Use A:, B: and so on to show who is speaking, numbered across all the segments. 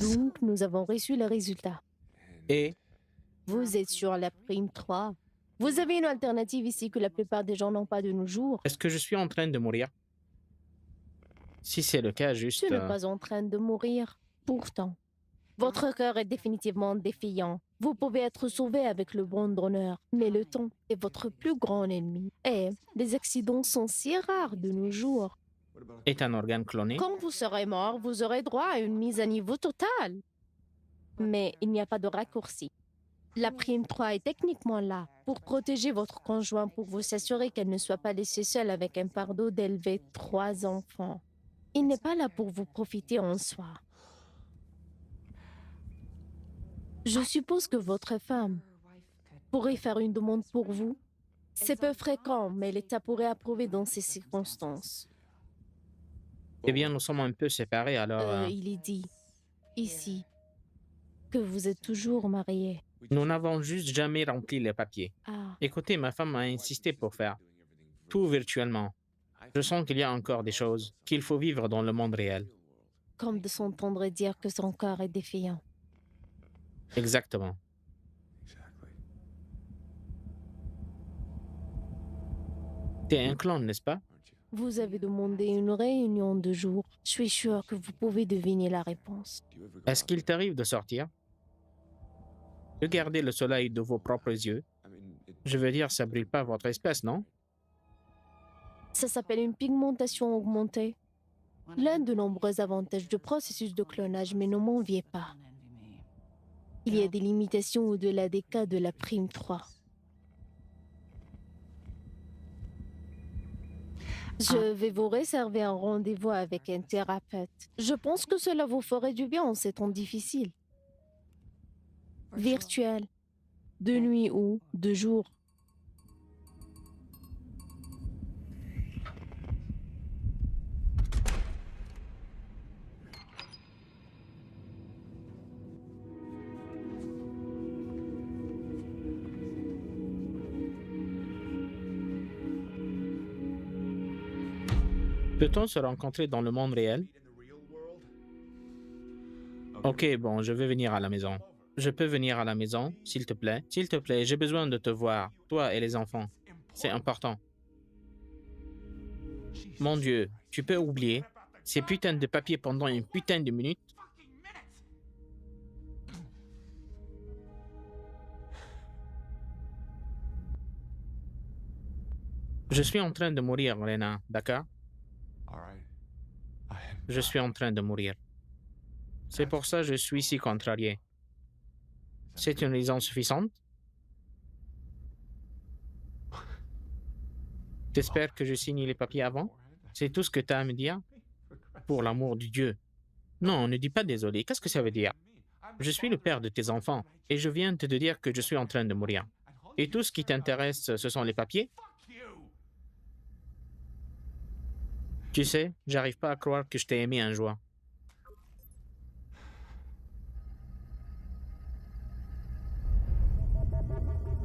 A: Donc, nous avons reçu le résultat.
B: Et
A: Vous êtes sur la prime 3. Vous avez une alternative ici que la plupart des gens n'ont pas de nos jours.
B: est-ce que je suis en train de mourir? Si c'est le cas, juste...
A: Tu n'es pas en train de mourir. Pourtant, votre cœur est définitivement défiant. Vous pouvez être sauvé avec le bon donneur, mais le temps est votre plus grand ennemi. Et les accidents sont si rares de nos jours.
B: Est un organe cloné?
A: Quand vous serez mort, vous aurez droit à une mise à niveau totale. Mais il n'y a pas de raccourci. La prime 3 est techniquement là pour protéger votre conjoint, pour vous assurer qu'elle ne soit pas laissée seule avec un fardeau d'élever 3 enfants. Il n'est pas là pour vous profiter en soi. Je suppose que votre femme pourrait faire une demande pour vous. C'est peu fréquent, mais l'État pourrait approuver dans ces circonstances.
B: Eh bien, nous sommes un peu séparés, alors...
A: Il est dit, ici, que vous êtes toujours mariés.
B: Nous n'avons juste jamais rempli les papiers.
A: Ah,
B: Écoutez, ma femme a insisté pour faire tout virtuellement. Je sens qu'il y a encore des choses qu'il faut vivre dans le monde réel.
A: comme de s'entendre dire que son corps est défiant.
B: Exactement. T'es un clone, n'est-ce pas?
A: Vous avez demandé une réunion de jour. Je suis sûre que vous pouvez deviner la réponse.
B: Est-ce qu'il t'arrive de sortir? Regardez le soleil de vos propres yeux. Je veux dire, ça brûle pas votre espèce, non?
A: Ça s'appelle une pigmentation augmentée. L'un de nombreux avantages du processus de clonage, mais ne m'enviez pas. Il y a des limitations au-delà des cas de la prime 3. Je vais vous réserver un rendez-vous avec un thérapeute. Je pense que cela vous ferait du bien en ces temps difficiles. Virtuel, de nuit ou de jour.
B: Peut-on se rencontrer dans le monde réel? Ok, bon, je vais venir à la maison. Je peux venir à la maison, s'il te plaît? S'il te plaît, j'ai besoin de te voir, toi et les enfants. C'est important. Mon Dieu, tu peux oublier ces putains de papiers pendant une putain de minute. Je suis en train de mourir, Lena, d'accord? Je suis en train de mourir. C'est pour ça que je suis si contrarié. C'est une raison suffisante? T'espères que je signe les papiers avant? C'est tout ce que tu as à me dire? Pour l'amour de Dieu. Non, ne dis pas désolé. Qu'est-ce que ça veut dire? Je suis le père de tes enfants et je viens de te dire que je suis en train de mourir. Et tout ce qui t'intéresse, ce sont les papiers? Tu sais, j'arrive pas à croire que je t'ai aimé un jour.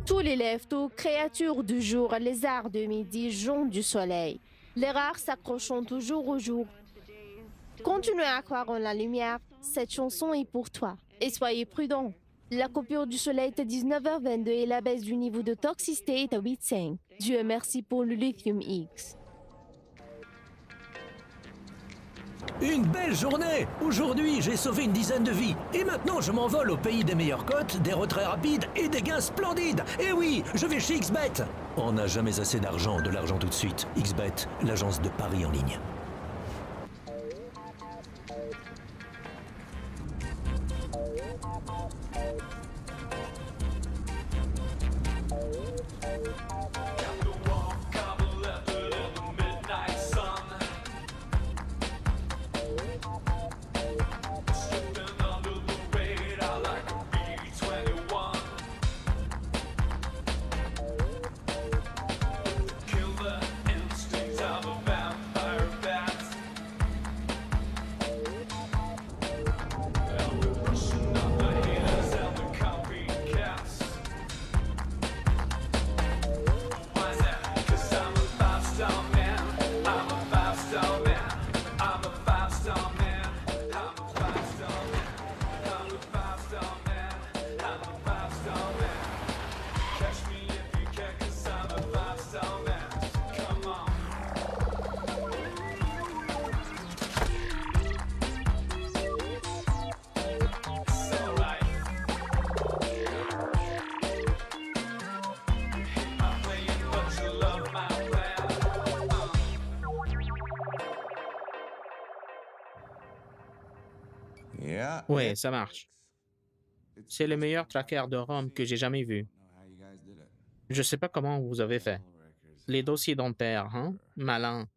A: Tous les lèvres, créatures du jour, lézards de midi, joncs du soleil. Les rares s'accrochant toujours au jour. Continuez à croire en la lumière, cette chanson est pour toi. Et soyez prudents. La coupure du soleil est à 19h22 et la baisse du niveau de toxicité est à 8,5. Dieu merci pour le lithium X.
C: Une belle journée! Aujourd'hui, j'ai sauvé une dizaine de vies. Et maintenant, je m'envole au pays des meilleures cotes, des retraits rapides et des gains splendides. Et oui, je vais chez XBet. On n'a jamais assez d'argent, de l'argent tout de suite. XBet, l'agence de paris en ligne.
B: Ouais, ça marche. C'est le meilleur tracker de Rome que j'ai jamais vu. Je sais pas comment vous avez fait. Les dossiers dentaires, hein? Malin.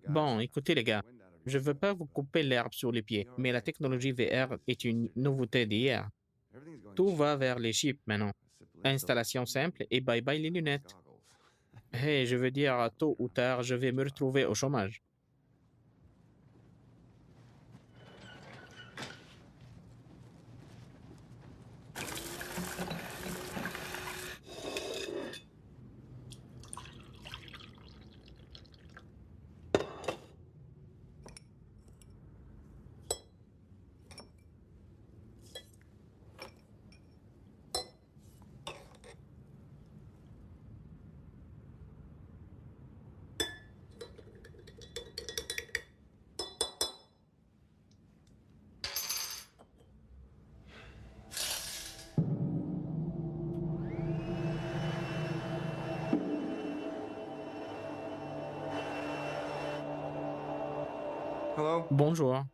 B: Bon, écoutez les gars, je veux pas vous couper l'herbe sur les pieds, mais la technologie VR est une nouveauté d'hier. Tout va vers les chips maintenant. Installation simple et bye bye les lunettes. Hey, je veux dire, tôt ou tard, je vais me retrouver au chômage. Bonjour.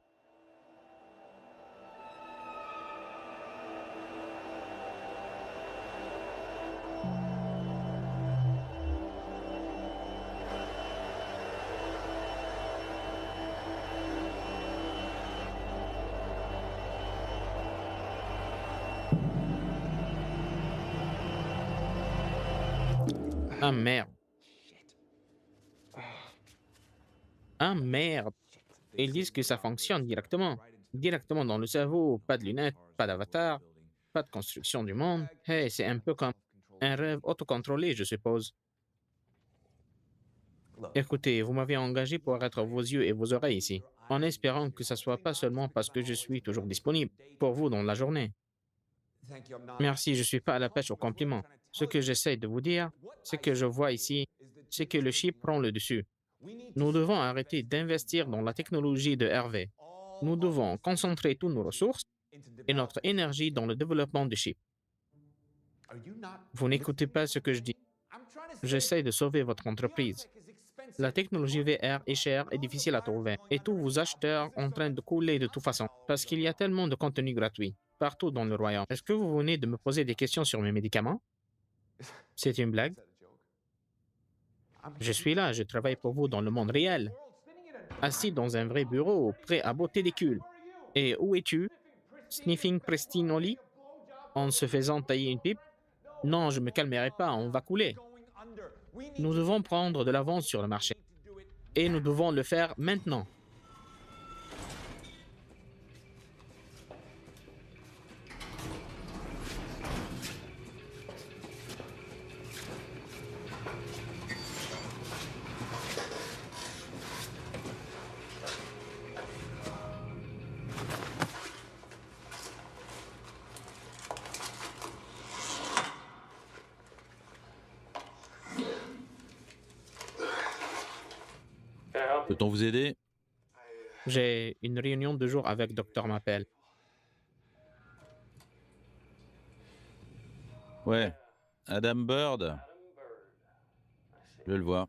B: Ah merde. Ah merde. Ils disent que ça fonctionne directement. Directement dans le cerveau, pas de lunettes, pas d'avatar, pas de construction du monde. Hey, c'est un peu comme un rêve autocontrôlé, je suppose. Écoutez, vous m'avez engagé pour être vos yeux et vos oreilles ici, en espérant que ça soit pas seulement parce que je suis toujours disponible pour vous dans la journée. Merci, je suis pas à la pêche aux compliments. Ce que j'essaie de vous dire, c'est que je vois ici, c'est que le chip prend le dessus. Nous devons arrêter d'investir dans la technologie de RV. Nous devons concentrer toutes nos ressources et notre énergie dans le développement de chips. Vous n'écoutez pas ce que je dis. J'essaie de sauver votre entreprise. La technologie VR est chère et difficile à trouver, et tous vos acheteurs sont en train de couler de toute façon, parce qu'il y a tellement de contenu gratuit partout dans le royaume. Est-ce que vous venez de me poser des questions sur mes médicaments? C'est une blague? Je suis là, je travaille pour vous dans le monde réel, assis dans un vrai bureau, prêt à botter des culs. Et où es-tu? Sniffing Pristine au lit? En se faisant tailler une pipe? Non, je me calmerai pas, on va couler. Nous devons prendre de l'avance sur le marché. Et nous devons le faire maintenant.
D: Peut-on vous aider?
B: J'ai une réunion de jour avec Dr. Mappel.
D: Ouais. Adam Bird. Je le vois.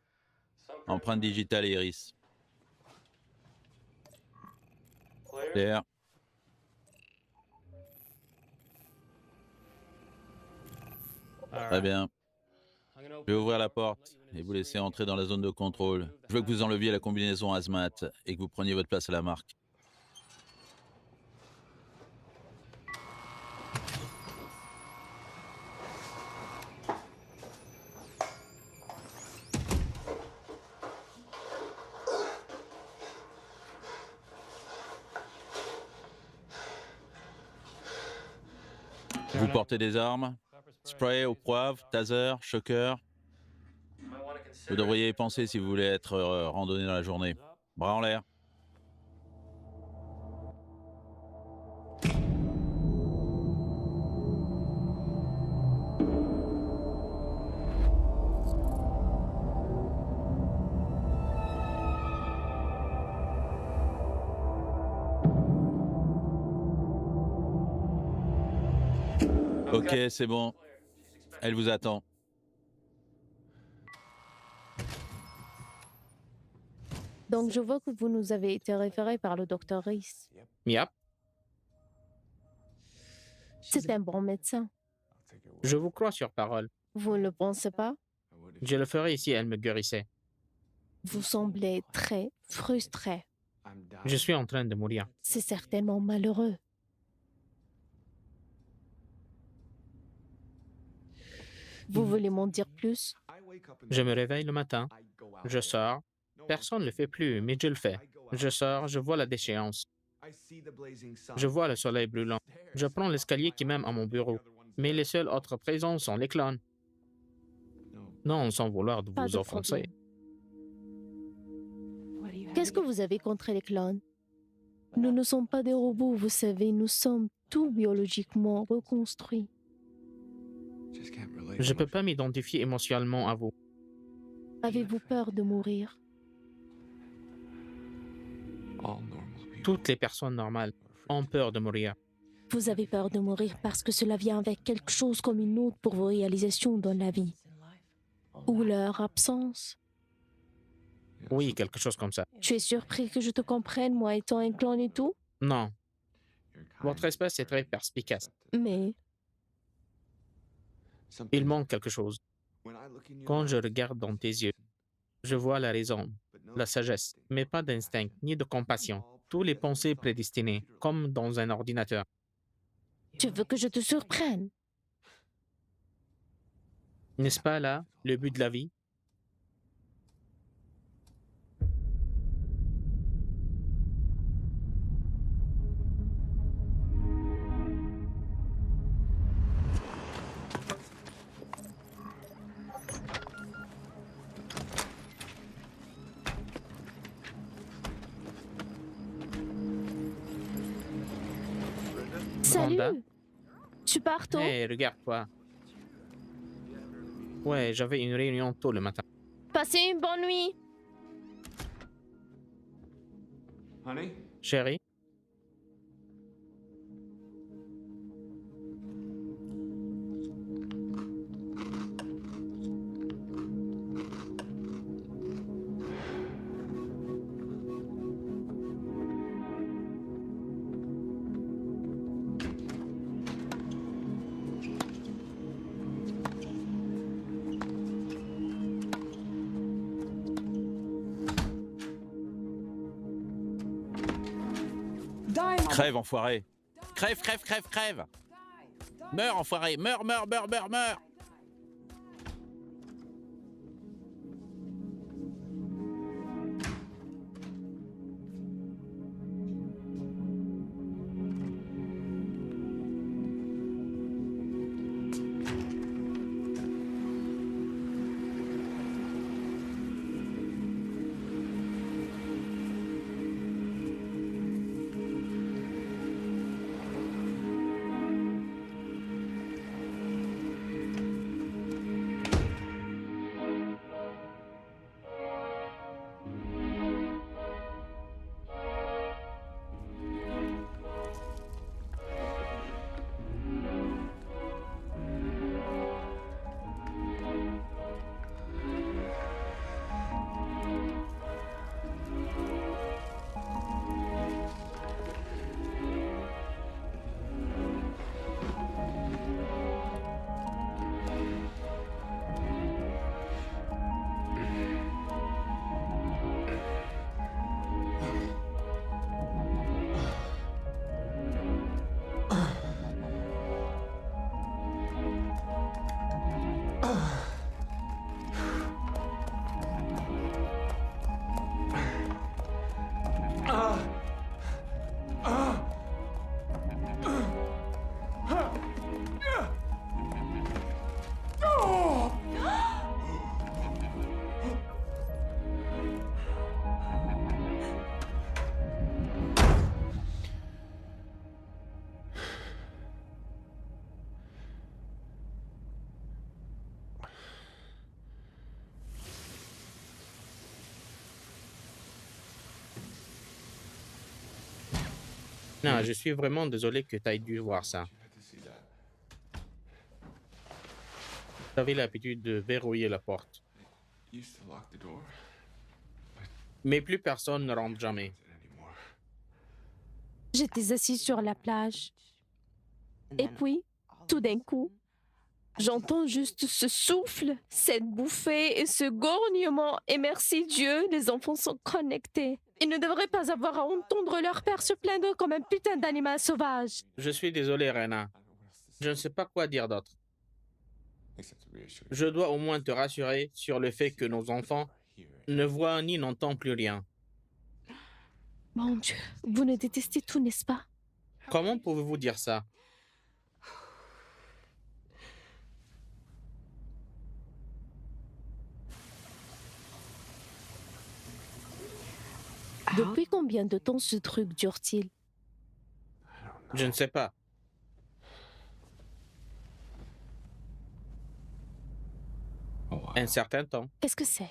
D: Empreinte digitale et iris. Claire. Très bien. Je vais ouvrir la porte et vous laisser entrer dans la zone de contrôle. Je veux que vous enleviez la combinaison hazmat et que vous preniez votre place à la marque. Vous portez des armes? Spray au poivre, taser, choker. Vous devriez y penser si vous voulez être randonné dans la journée. Bras en l'air. Ok, c'est bon. Elle vous attend.
A: Donc, je vois que vous nous avez été référé par le docteur Reese.
B: Yep,
A: C'est un bon médecin.
B: je vous crois sur parole.
A: Vous ne le pensez pas?
B: Je le ferai si elle me guérissait.
A: Vous semblez très frustré.
B: Je suis en train de mourir.
A: C'est certainement malheureux. Vous voulez m'en dire plus?
B: Je me réveille le matin, je sors. Personne ne le fait plus, mais je le fais. Je sors, je vois la déchéance. Je vois le soleil brûlant. Je prends l'escalier qui mène à mon bureau. Mais les seuls autres présents sont les clones. Non, sans vouloir de
A: Pas
B: vous
A: de
B: offenser.
A: problème. Qu'est-ce que vous avez contre les clones? Nous ne sommes pas des robots, vous savez, nous sommes tout biologiquement reconstruits.
B: Je ne peux pas m'identifier émotionnellement à vous.
A: Avez-vous peur de mourir?
B: Toutes les personnes normales ont peur de mourir.
A: Vous avez peur de mourir parce que cela vient avec quelque chose comme une autre pour vos réalisations dans la vie. Ou leur absence.
B: Oui, quelque chose comme ça.
A: Tu es surpris que je te comprenne, moi étant un clone et tout?
B: Non, votre espèce est très perspicace.
A: Mais
B: Il manque quelque chose. Quand je regarde dans tes yeux, je vois la raison, la sagesse, mais pas d'instinct ni de compassion. Tous les pensées prédestinées, comme dans un ordinateur.
A: tu veux que je te surprenne?
B: N'est-ce pas là le but de la vie?
A: Salut!
B: Brenda?
A: Tu pars tôt?
B: Hé, regarde-toi. Ouais, j'avais une réunion tôt le matin.
A: Passez une bonne nuit!
B: Chérie?
D: Crève, enfoiré. Crève, crève, crève, crève. Meurs, enfoiré. Meurs, meurs, meurs, meurs, meurs. Non, je suis vraiment désolé que tu aies dû voir ça. J'avais l'habitude de verrouiller la porte. Mais plus personne ne rentre jamais.
A: J'étais assise sur la plage. Et puis, tout d'un coup, j'entends juste ce souffle, cette bouffée et ce grognement. Et merci Dieu, les enfants sont connectés. Ils ne devraient pas avoir à entendre leur père se plaindre comme un putain d'animal sauvage.
B: Je suis désolé, Rena. Je ne sais pas quoi dire d'autre. Je dois au moins te rassurer sur le fait que nos enfants ne voient ni n'entendent plus rien.
A: Mon Dieu, vous ne détestez tout, n'est-ce pas?
B: Comment pouvez-vous dire ça?
A: Depuis combien de temps ce truc dure-t-il?
B: Je ne sais pas. Un certain temps.
A: Qu'est-ce que c'est?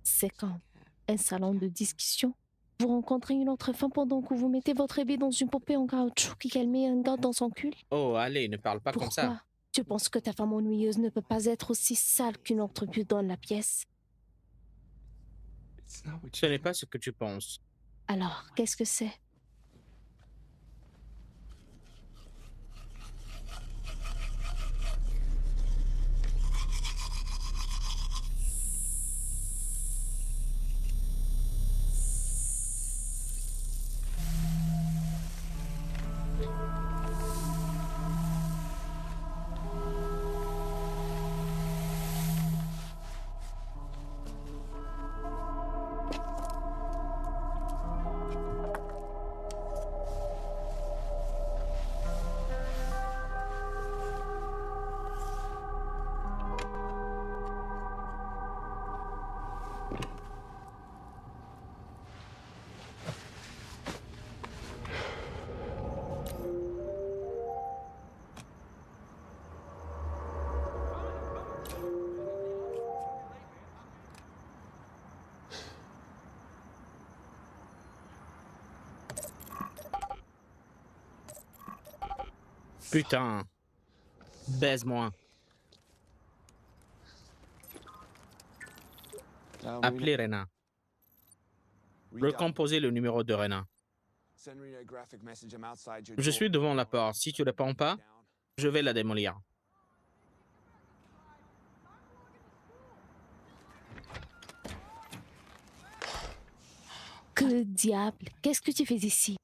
A: C'est quand? Un salon de discussion? Vous rencontrez une autre femme pendant que vous mettez votre bébé dans une poupée en caoutchouc qui calme un gars dans son cul?
B: Oh, allez, ne parle pas comme ça.
A: Pourquoi? Tu penses que ta femme ennuyeuse ne peut pas être aussi sale qu'une autre pute dans la pièce?
B: Ce n'est pas ce que tu penses.
A: Alors, qu'est-ce que c'est?
B: Putain. Baise-moi. Appelez Rena. Recomposez le numéro de Rena. Je suis devant la porte. Si tu ne réponds pas, je vais la démolir.
A: Que diable? Qu'est-ce que tu fais ici?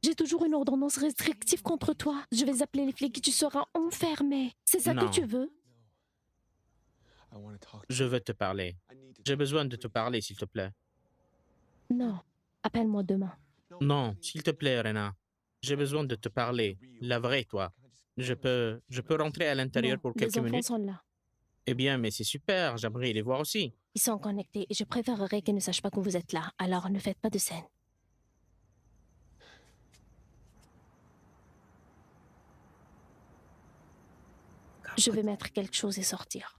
A: J'ai toujours une ordonnance restrictive contre toi. Je vais appeler les flics et tu seras enfermé. C'est ça
B: Non.
A: que tu veux?
B: Je veux te parler. J'ai besoin de te parler, s'il te plaît.
A: Non. Appelle-moi demain.
B: Non, s'il te plaît, Rena. J'ai besoin de te parler. La vraie, toi. Je peux rentrer à l'intérieur
A: Non,
B: pour quelques
A: les enfants
B: minutes?
A: sont là.
B: Eh bien, mais c'est super. J'aimerais les voir aussi.
A: Ils sont connectés et je préférerais qu'ils ne sachent pas que vous êtes là. Alors ne faites pas de scène. Je vais mettre quelque chose et sortir.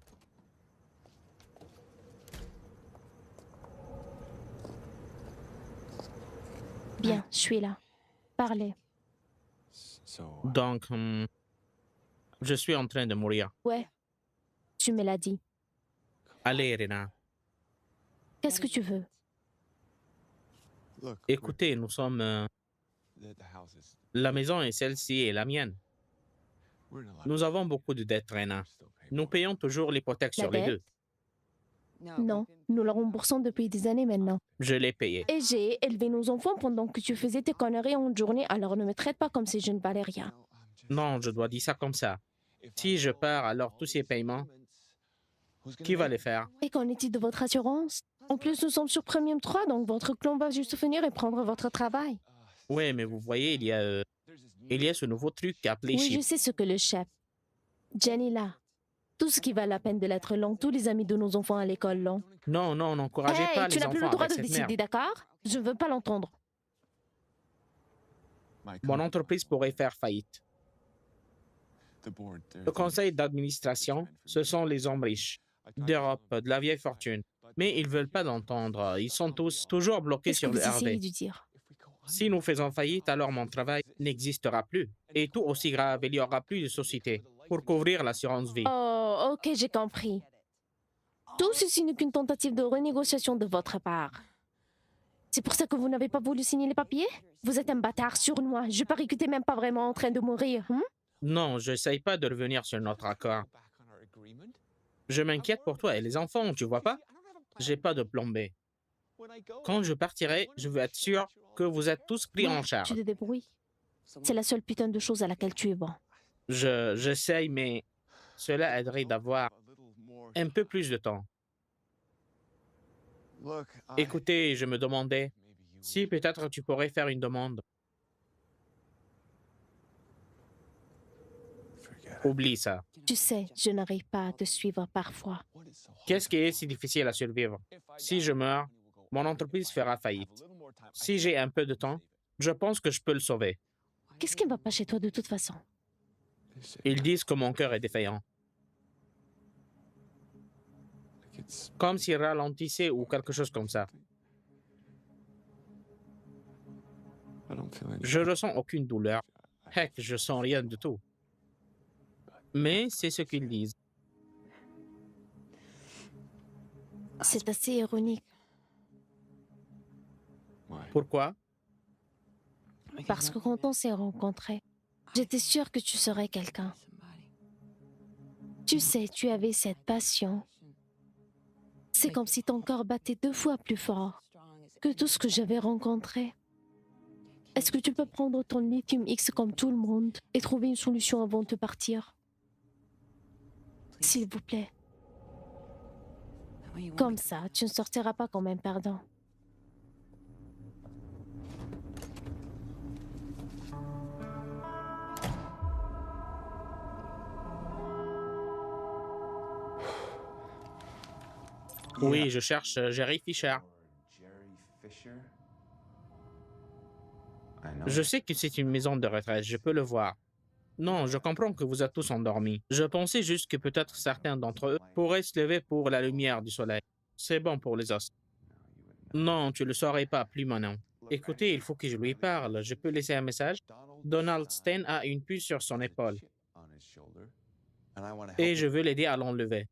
A: Bien, je suis là. Parlez.
B: Donc, je suis en train de mourir.
A: Ouais. Tu me l'as dit.
B: Allez, Rena.
A: Qu'est-ce que tu veux?
B: Écoutez, nous sommes... La maison est celle-ci et la mienne. Nous avons beaucoup de dettes, Rena. Nous payons toujours l'hypothèque
A: La
B: sur les
A: dette?
B: deux.
A: Non, nous la remboursons depuis des années maintenant.
B: Je l'ai payé.
A: Et j'ai élevé nos enfants pendant que tu faisais tes conneries en journée, alors ne me traite pas comme si je ne valais rien.
B: Non, je dois dire ça comme ça. Si je pars, alors tous ces paiements, qui va les faire?
A: Et qu'en est-il de votre assurance? En plus, nous sommes sur Premium 3, donc votre clone va juste venir et prendre votre travail.
B: Oui, mais vous voyez, il y a ce nouveau truc appelé
A: Oui, je
B: chip.
A: sais ce que le chef. Jenny là. Tout ce qui va la peine de l'être long, tous les amis de nos enfants à l'école l'ont.
B: Non, non, n'encouragez
A: Hey,
B: pas
A: tu
B: les
A: n'as plus le
B: enfants
A: droit
B: avec
A: de
B: cette
A: décider,
B: merde.
A: d'accord? Je ne veux pas l'entendre.
B: Mon entreprise pourrait faire faillite. Le conseil d'administration, ce sont les hommes riches d'Europe, de la vieille fortune. Mais ils ne veulent pas l'entendre. Ils sont tous toujours bloqués
A: Qu'est-ce que
B: sur le
A: vous essayez
B: RV.
A: de dire?
B: Si nous faisons faillite, alors mon travail n'existera plus. Et tout aussi grave, il n'y aura plus de société pour couvrir l'assurance vie.
A: Oh, ok, j'ai compris. Tout ceci n'est qu'une tentative de renégociation de votre part. C'est pour ça que vous n'avez pas voulu signer les papiers? Vous êtes un bâtard sournois. Je parie que t'es même pas vraiment en train de mourir.
B: Non, je n'essaye pas de revenir sur notre accord. Je m'inquiète pour toi et les enfants, tu vois pas? J'ai pas de plan B. Quand je partirai, je veux être sûr que vous êtes tous pris en charge.
A: Tu te débrouilles. C'est la seule putain de chose à laquelle tu es bon.
B: J'essaye, mais cela aiderait d'avoir un peu plus de temps. Écoutez, je me demandais si peut-être tu pourrais faire une demande. Oublie ça.
A: Tu sais, je n'arrive pas à te suivre parfois.
B: Qu'est-ce qui est si difficile à survivre? Si je meurs, mon entreprise fera faillite. Si j'ai un peu de temps, je pense que je peux le sauver.
A: Qu'est-ce qui ne va pas chez toi de toute façon?
B: Ils disent que mon cœur est défaillant. Comme s'il ralentissait ou quelque chose comme ça. Je ressens aucune douleur. Heck, je sens rien du tout. Mais c'est ce qu'ils disent.
A: C'est assez ironique
B: Pourquoi?
A: parce que quand on s'est rencontrés, j'étais sûre que tu serais quelqu'un. Tu sais, tu avais cette passion. C'est comme si ton cœur battait 2 fois plus fort que tout ce que j'avais rencontré. Est-ce que tu peux prendre ton lithium X comme tout le monde et trouver une solution avant de partir? S'il vous plaît. Comme ça, tu ne sortiras pas comme un perdant.
B: Oui, je cherche Jerry Fisher. Je sais que c'est une maison de retraite, je peux le voir. Non, je comprends que vous êtes tous endormis. Je pensais juste que peut-être certains d'entre eux pourraient se lever pour la lumière du soleil. C'est bon pour les os. Non, tu le saurais pas, plus mon nom. Écoutez, il faut que je lui parle. Je peux laisser un message? Donald Stein a une puce sur son épaule et je veux l'aider à l'enlever.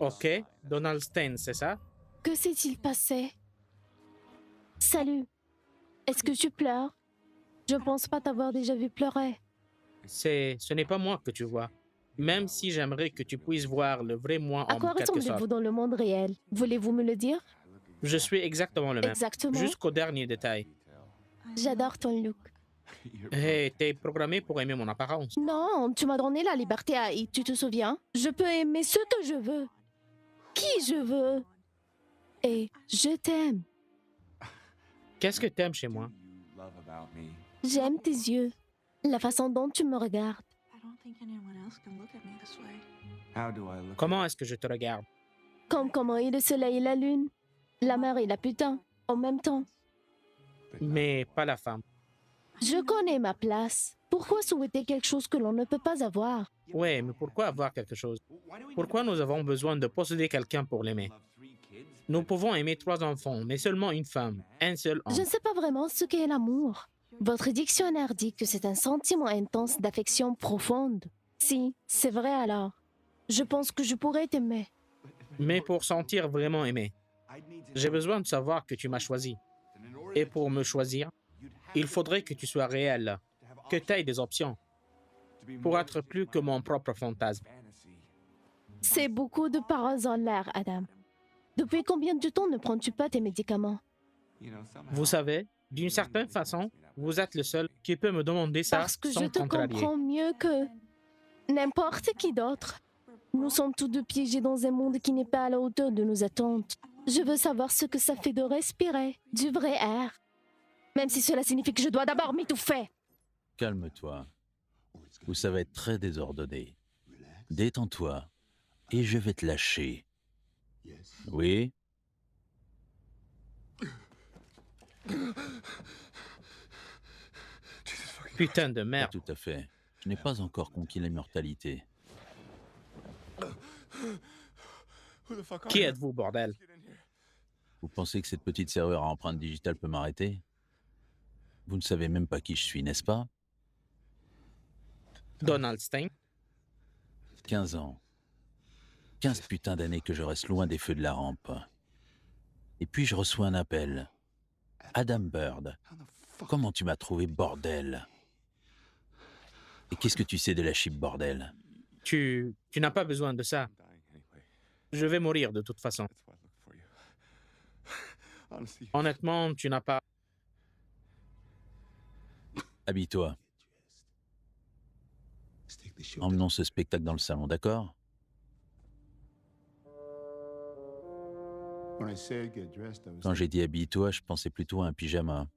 B: OK, Donald Stein, c'est ça?
A: Que s'est-il passé? Salut. Est-ce que tu pleures? Je pense pas t'avoir déjà vu pleurer.
B: Ce n'est pas moi que tu vois. Même si j'aimerais que tu puisses voir le vrai moi
A: À
B: en
A: quoi
B: quelque sorte.
A: ressemblez-vous dans le monde réel? Voulez-vous me le dire?
B: Je suis exactement le même.
A: Exactement.
B: Jusqu'au dernier détail.
A: J'adore ton look.
B: Hey, t'es programmé pour aimer mon apparence.
A: Non, tu m'as donné la liberté à tu te souviens? Je peux aimer ce que je veux. Qui je veux. Et je t'aime.
B: Qu'est-ce que t'aimes chez moi?
A: J'aime tes yeux. La façon dont tu me regardes.
B: Comment est-ce que je te regarde?
A: Comme comment est le soleil et la lune. La mer et la putain. En même temps.
B: Mais pas la femme.
A: Je connais ma place. Pourquoi souhaiter quelque chose que l'on ne peut pas avoir?
B: Ouais, mais pourquoi avoir quelque chose? Pourquoi nous avons besoin de posséder quelqu'un pour l'aimer? Nous pouvons aimer 3 enfants, mais seulement une femme, un seul homme.
A: Je ne sais pas vraiment ce qu'est l'amour. Votre dictionnaire dit que c'est un sentiment intense d'affection profonde. Si, c'est vrai alors. Je pense que je pourrais t'aimer.
B: Mais pour sentir vraiment aimé, j'ai besoin de savoir que tu m'as choisi. Et pour me choisir, il faudrait que tu sois réel, que tu aies des options, pour être plus que mon propre fantasme.
A: C'est beaucoup de paroles en l'air, Adam. Depuis combien de temps ne prends-tu pas tes médicaments?
B: Vous savez, d'une certaine façon, vous êtes le seul qui peut me demander ça
A: Parce que
B: sans
A: je te
B: contrarier.
A: comprends mieux que n'importe qui d'autre. Nous sommes tous deux piégés dans un monde qui n'est pas à la hauteur de nos attentes. Je veux savoir ce que ça fait de respirer du vrai air. Même si cela signifie que je dois d'abord m'étouffer.
D: Calme-toi. Ou ça va être très désordonné. Détends-toi. Et je vais te lâcher. Oui?
B: Putain de
D: Pas
B: merde.
D: tout à fait. Je n'ai pas encore conquis l'immortalité.
B: Qui êtes-vous, bordel?
D: Vous pensez que cette petite serrure à empreinte digitale peut m'arrêter? Vous ne savez même pas qui je suis, n'est-ce pas?
B: Donald Stein?
D: 15 ans. 15 putains d'années que je reste loin des feux de la rampe. Et puis je reçois un appel. Adam Bird. Comment tu m'as trouvé, bordel? Et qu'est-ce que tu sais de la chip, bordel?
B: Tu n'as pas besoin de ça. Je vais mourir de toute façon. Honnêtement, tu n'as pas...
D: Habille-toi. Emmenons ce spectacle dans le salon, d'accord? Quand j'ai dit habille-toi, je pensais plutôt à un pyjama.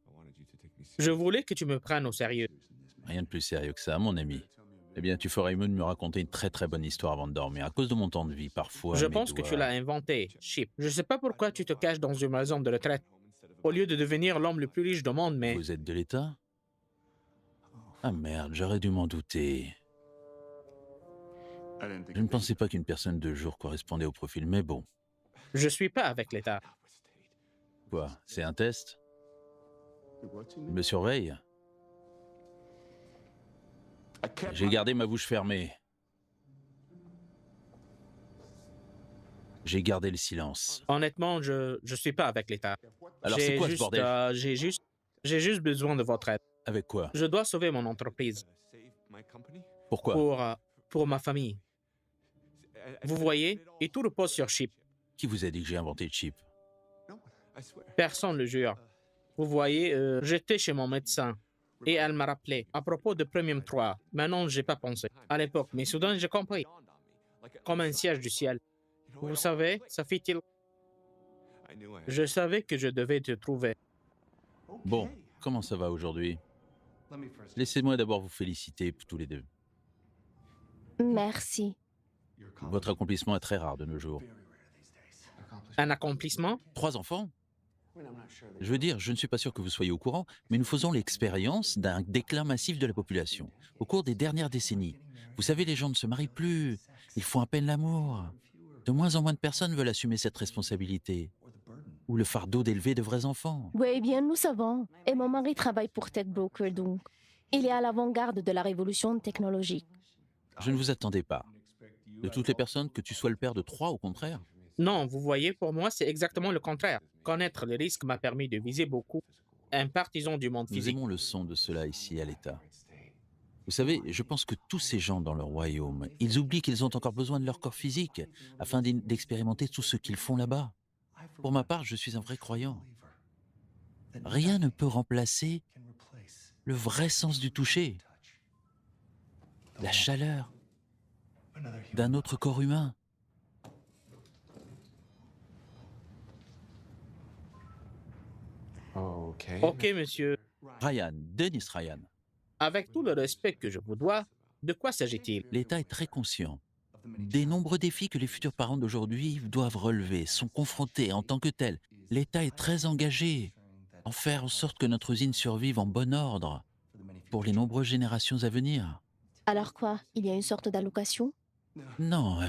B: Je voulais que tu me prennes au sérieux.
D: Rien de plus sérieux que ça, mon ami. Eh bien, tu ferais mieux de me raconter une très très bonne histoire avant de dormir. À cause de mon temps de vie, parfois.
B: Je
D: mes
B: pense que
D: doigts-
B: tu l'as inventé, Chip. Je sais pas pourquoi tu te caches dans une maison de retraite. Au lieu de devenir l'homme le plus riche du monde, mais...
D: Vous êtes de l'État? Ah merde, j'aurais dû m'en douter. Je ne pensais pas qu'une personne de jour correspondait au profil, mais bon.
B: Je suis pas avec l'État.
D: Quoi, c'est un test? Il me surveille? J'ai gardé ma bouche fermée. J'ai gardé le silence.
B: Honnêtement, je suis pas avec l'État.
D: Alors c'est quoi ce bordel?
B: J'ai juste besoin de votre aide.
D: Avec quoi?
B: Je dois sauver mon entreprise
D: Pourquoi?
B: pour ma famille. Vous voyez, et tout repose sur Chip.
D: Qui vous a dit que j'ai inventé le chip?
B: Personne ne le jure. Vous voyez, j'étais chez mon médecin et elle m'a rappelé à propos de Premium 3. Maintenant, j'ai pas pensé à l'époque, mais soudain, j'ai compris. Comme un siège du ciel. Vous savez, ça fait-il... Je savais que je devais te trouver.
D: Bon, comment ça va aujourd'hui? Laissez-moi d'abord vous féliciter tous les deux.
A: Merci.
D: Votre accomplissement est très rare de nos jours.
B: Un accomplissement?
D: 3 enfants? Je veux dire, je ne suis pas sûr que vous soyez au courant, mais nous faisons l'expérience d'un déclin massif de la population au cours des dernières décennies. Vous savez, les gens ne se marient plus, ils font à peine l'amour. De moins en moins de personnes veulent assumer cette responsabilité. ou le fardeau d'élever de vrais enfants.
A: Oui, bien, nous savons. Et mon mari travaille pour Tech Broker, donc. Il est à l'avant-garde de la révolution technologique.
D: Je ne vous attendais pas. De toutes les personnes, que tu sois le père de 3, au contraire.
B: Non, vous voyez, pour moi, c'est exactement le contraire. Connaître les risques m'a permis de viser beaucoup un partisan du monde
D: Nous
B: physique.
D: aimons le son de cela ici à l'État. Vous savez, je pense que tous ces gens dans leur royaume, ils oublient qu'ils ont encore besoin de leur corps physique afin d'expérimenter tout ce qu'ils font là-bas. Pour ma part, je suis un vrai croyant. Rien ne peut remplacer le vrai sens du toucher, la chaleur d'un autre corps humain.
B: Ok, monsieur.
D: Ryan, Dennis Ryan,
B: Avec tout le respect que je vous dois, de quoi s'agit-il?
D: l'État est très conscient des nombreux défis que les futurs parents d'aujourd'hui doivent relever, sont confrontés en tant que tels. L'État est très engagé en faire en sorte que notre usine survive en bon ordre pour les nombreuses générations à venir.
A: Alors quoi? Il y a une sorte d'allocation?
D: Non,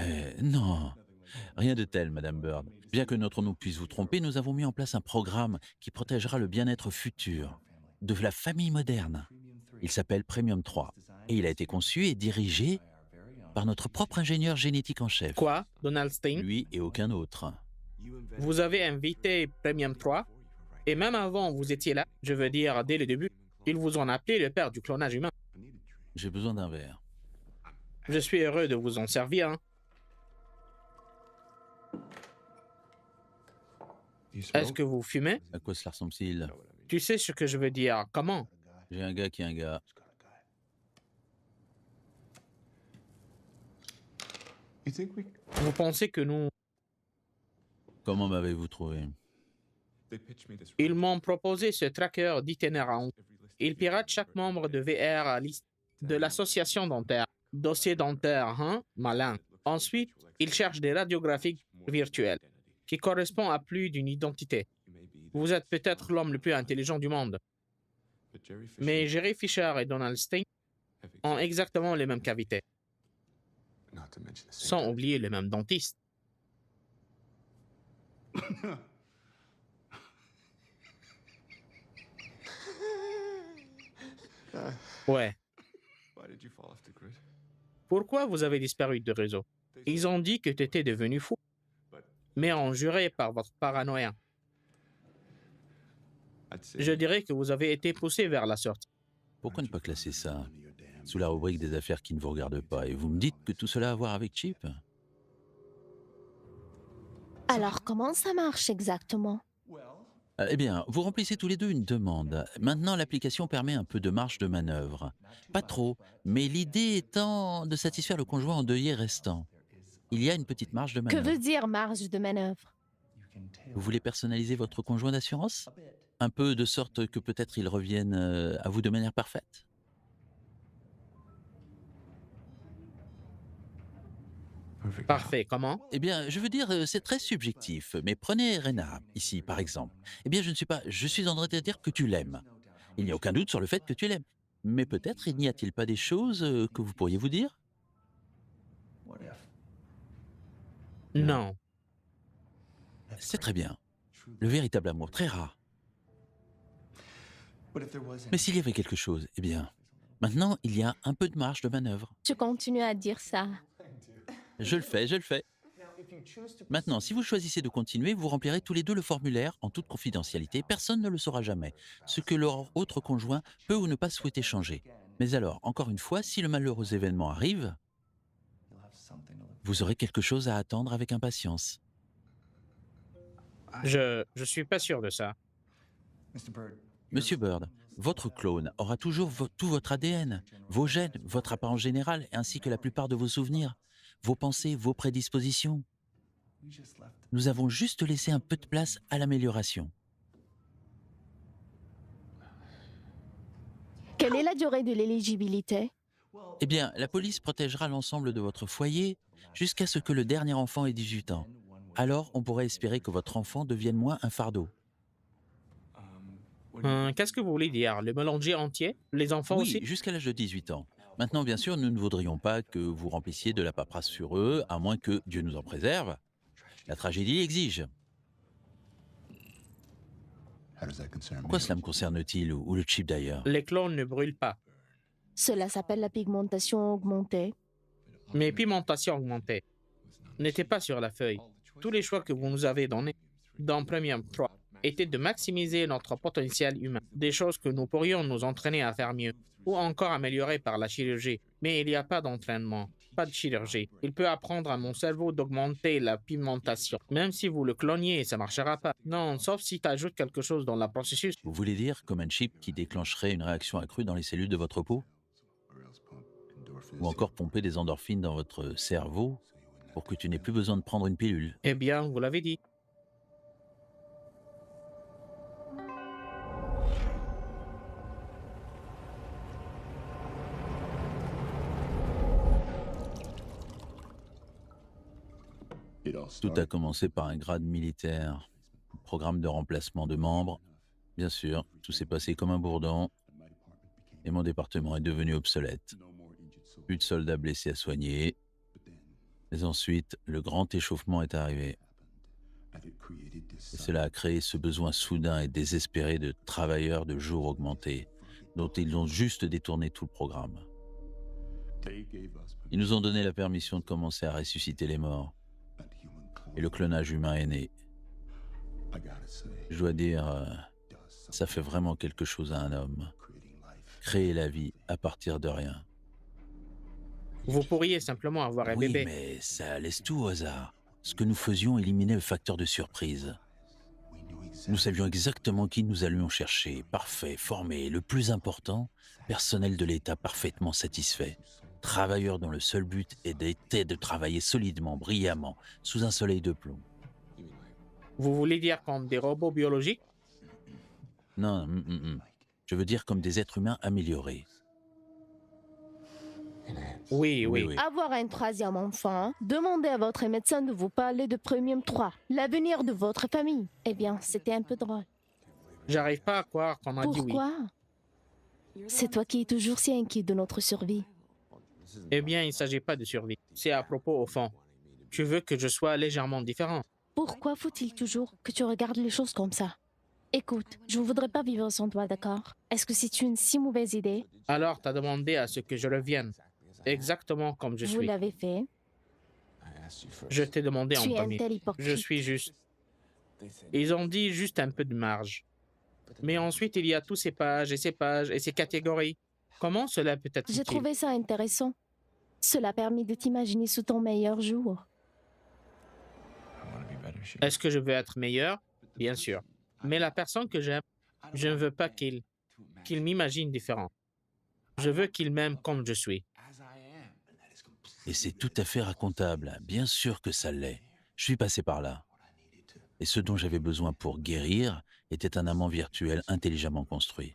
D: non, rien de tel, Madame Bird. Bien que notre nom puisse vous tromper, nous avons mis en place un programme qui protégera le bien-être futur de la famille moderne. Il s'appelle Premium 3 et il a été conçu et dirigé par notre propre ingénieur génétique en chef.
B: Quoi, Donald Stein?
D: Lui et aucun autre.
B: Vous avez invité Premium 3, et même avant vous étiez là, je veux dire, dès le début, ils vous ont appelé le père du clonage humain.
D: J'ai besoin d'un verre.
B: Je suis heureux de vous en servir. Hein. Est-ce que vous fumez?
D: À quoi cela ressemble-t-il?
B: Tu sais ce que je veux dire. Comment?
D: J'ai un gars qui est un gars.
B: Vous pensez que nous...
D: Comment m'avez-vous trouvé?
B: Ils m'ont proposé ce tracker d'itinérance. Ils piratent chaque membre de VR à liste de l'association dentaire. Dossier dentaire, hein? Malin. Ensuite, ils cherchent des radiographies virtuelles qui correspondent à plus d'une identité. Vous êtes peut-être l'homme le plus intelligent du monde. Mais Jerry Fisher et Donald Stein ont exactement les mêmes cavités, sans oublier le même dentiste. Ouais. Pourquoi vous avez disparu de réseau? Ils ont dit que tu étais devenu fou, mais ont juré par votre paranoïa. Je dirais que vous avez été poussé vers la sortie.
D: Pourquoi ne pas classer ça sous la rubrique des affaires qui ne vous regardent pas? Et vous me dites que tout cela a à voir avec Chip?
A: Alors, comment ça marche exactement?
D: Eh bien, vous remplissez tous les deux une demande. Maintenant, l'application permet un peu de marge de manœuvre. Pas trop, mais l'idée étant de satisfaire le conjoint endeuillé restant. Il y a une petite marge de
A: Que
D: manœuvre.
A: veut dire marge de manœuvre?
D: Vous voulez personnaliser votre conjoint d'assurance? Un peu de sorte que peut-être il revienne à vous de manière parfaite?
B: Parfait, comment?
D: Eh bien, je veux dire, c'est très subjectif. Mais prenez Rena, ici, par exemple. Eh bien, je suis en train de dire que tu l'aimes. Il n'y a aucun doute sur le fait que tu l'aimes. Mais peut-être n'y a-t-il pas des choses que vous pourriez vous dire?
B: Non.
D: C'est très bien. Le véritable amour, très rare. Mais s'il y avait quelque chose, eh bien, maintenant, il y a un peu de marge de manœuvre.
A: Tu continues à dire ça.
D: Je le fais, je le fais. Maintenant, si vous choisissez de continuer, vous remplirez tous les deux le formulaire en toute confidentialité. Personne ne le saura jamais, ce que leur autre conjoint peut ou ne pas souhaiter changer. Mais alors, encore une fois, si le malheureux événement arrive, vous aurez quelque chose à attendre avec impatience.
B: Je suis pas sûr de ça.
D: Monsieur Bird, votre clone aura toujours tout votre ADN, vos gènes, votre apparence générale, ainsi que la plupart de vos souvenirs, vos pensées, vos prédispositions. Nous avons juste laissé un peu de place à l'amélioration.
A: Quelle est la durée de l'éligibilité?
D: Eh bien, la police protégera l'ensemble de votre foyer jusqu'à ce que le dernier enfant ait 18 ans. Alors, on pourrait espérer que votre enfant devienne moins un fardeau.
B: Qu'est-ce que vous voulez dire? Le mélanger entier? Les enfants
D: Oui,
B: aussi?
D: jusqu'à l'âge de 18 ans. Maintenant, bien sûr, nous ne voudrions pas que vous remplissiez de la paperasse sur eux, à moins que, Dieu nous en préserve, la tragédie l'exige. Pourquoi cela me concerne-t-il ou le chip d'ailleurs?
B: Les clones ne brûlent pas.
A: Cela s'appelle la pigmentation augmentée.
B: Mes pigmentations augmentées n'étaient pas sur la feuille. Tous les choix que vous nous avez donnés dans Premium 3 étaient de maximiser notre potentiel humain, des choses que nous pourrions nous entraîner à faire mieux, ou encore améliorer par la chirurgie. Mais il n'y a pas d'entraînement, pas de chirurgie. Il peut apprendre à mon cerveau d'augmenter la pigmentation. Même si vous le cloniez, ça ne marchera pas. Non, sauf si tu ajoutes quelque chose dans le processus.
D: Vous voulez dire comme un chip qui déclencherait une réaction accrue dans les cellules de votre peau? Ou encore pomper des endorphines dans votre cerveau pour que tu n'aies plus besoin de prendre une pilule?
B: Eh bien, vous l'avez dit.
D: Tout a commencé par un grade militaire, un programme de remplacement de membres. Bien sûr, tout s'est passé comme un bourdon et mon département est devenu obsolète. Plus de soldats blessés à soigner. Mais ensuite, le grand échauffement est arrivé. Et cela a créé ce besoin soudain et désespéré de travailleurs de jour augmentés, dont ils ont juste détourné tout le programme. Ils nous ont donné la permission de commencer à ressusciter les morts. Et le clonage humain est né. Je dois dire, ça fait vraiment quelque chose à un homme. Créer la vie à partir de rien.
B: Vous pourriez simplement avoir un
D: Oui,
B: bébé.
D: mais ça laisse tout au hasard. Ce que nous faisions éliminait le facteur de surprise. Nous savions exactement qui nous allions chercher, parfait, formé, et le plus important, personnel de l'État parfaitement satisfait. Travailleurs dont le seul but était de travailler solidement, brillamment, sous un soleil de plomb.
B: Vous voulez dire comme des robots biologiques?
D: Non, je veux dire comme des êtres humains améliorés.
B: Oui.
A: Avoir un troisième enfant, demandez à votre médecin de vous parler de Premium 3, l'avenir de votre famille. Eh bien, c'était un peu drôle.
B: J'arrive pas à croire qu'on a dit oui.
A: Pourquoi? C'est toi qui es toujours si inquiet de notre survie.
B: Eh bien, il ne s'agit pas de survie. C'est à propos au fond. Tu veux que je sois légèrement différent.
A: Pourquoi faut-il toujours que tu regardes les choses comme ça? Écoute, je ne voudrais pas vivre sans toi, d'accord? Est-ce que c'est une si mauvaise idée?
B: Alors, tu as demandé à ce que je revienne, exactement comme je
A: Vous
B: suis.
A: l'avez fait.
B: Je t'ai demandé en
A: Tu es un
B: premier.
A: tel hypocrite.
B: Je suis juste. Ils ont dit juste un peu de marge. Mais ensuite, il y a tous ces pages et ces catégories. Comment cela peut être
A: J'ai
B: utile?
A: trouvé ça intéressant. Cela a permis de t'imaginer sous ton meilleur jour.
B: Est-ce que je veux être meilleur? Bien sûr. Mais la personne que j'aime, je ne veux pas qu'il m'imagine différent. Je veux qu'il m'aime comme je suis.
D: Et c'est tout à fait racontable, bien sûr que ça l'est. Je suis passé par là. Et ce dont j'avais besoin pour guérir était un amant virtuel intelligemment construit.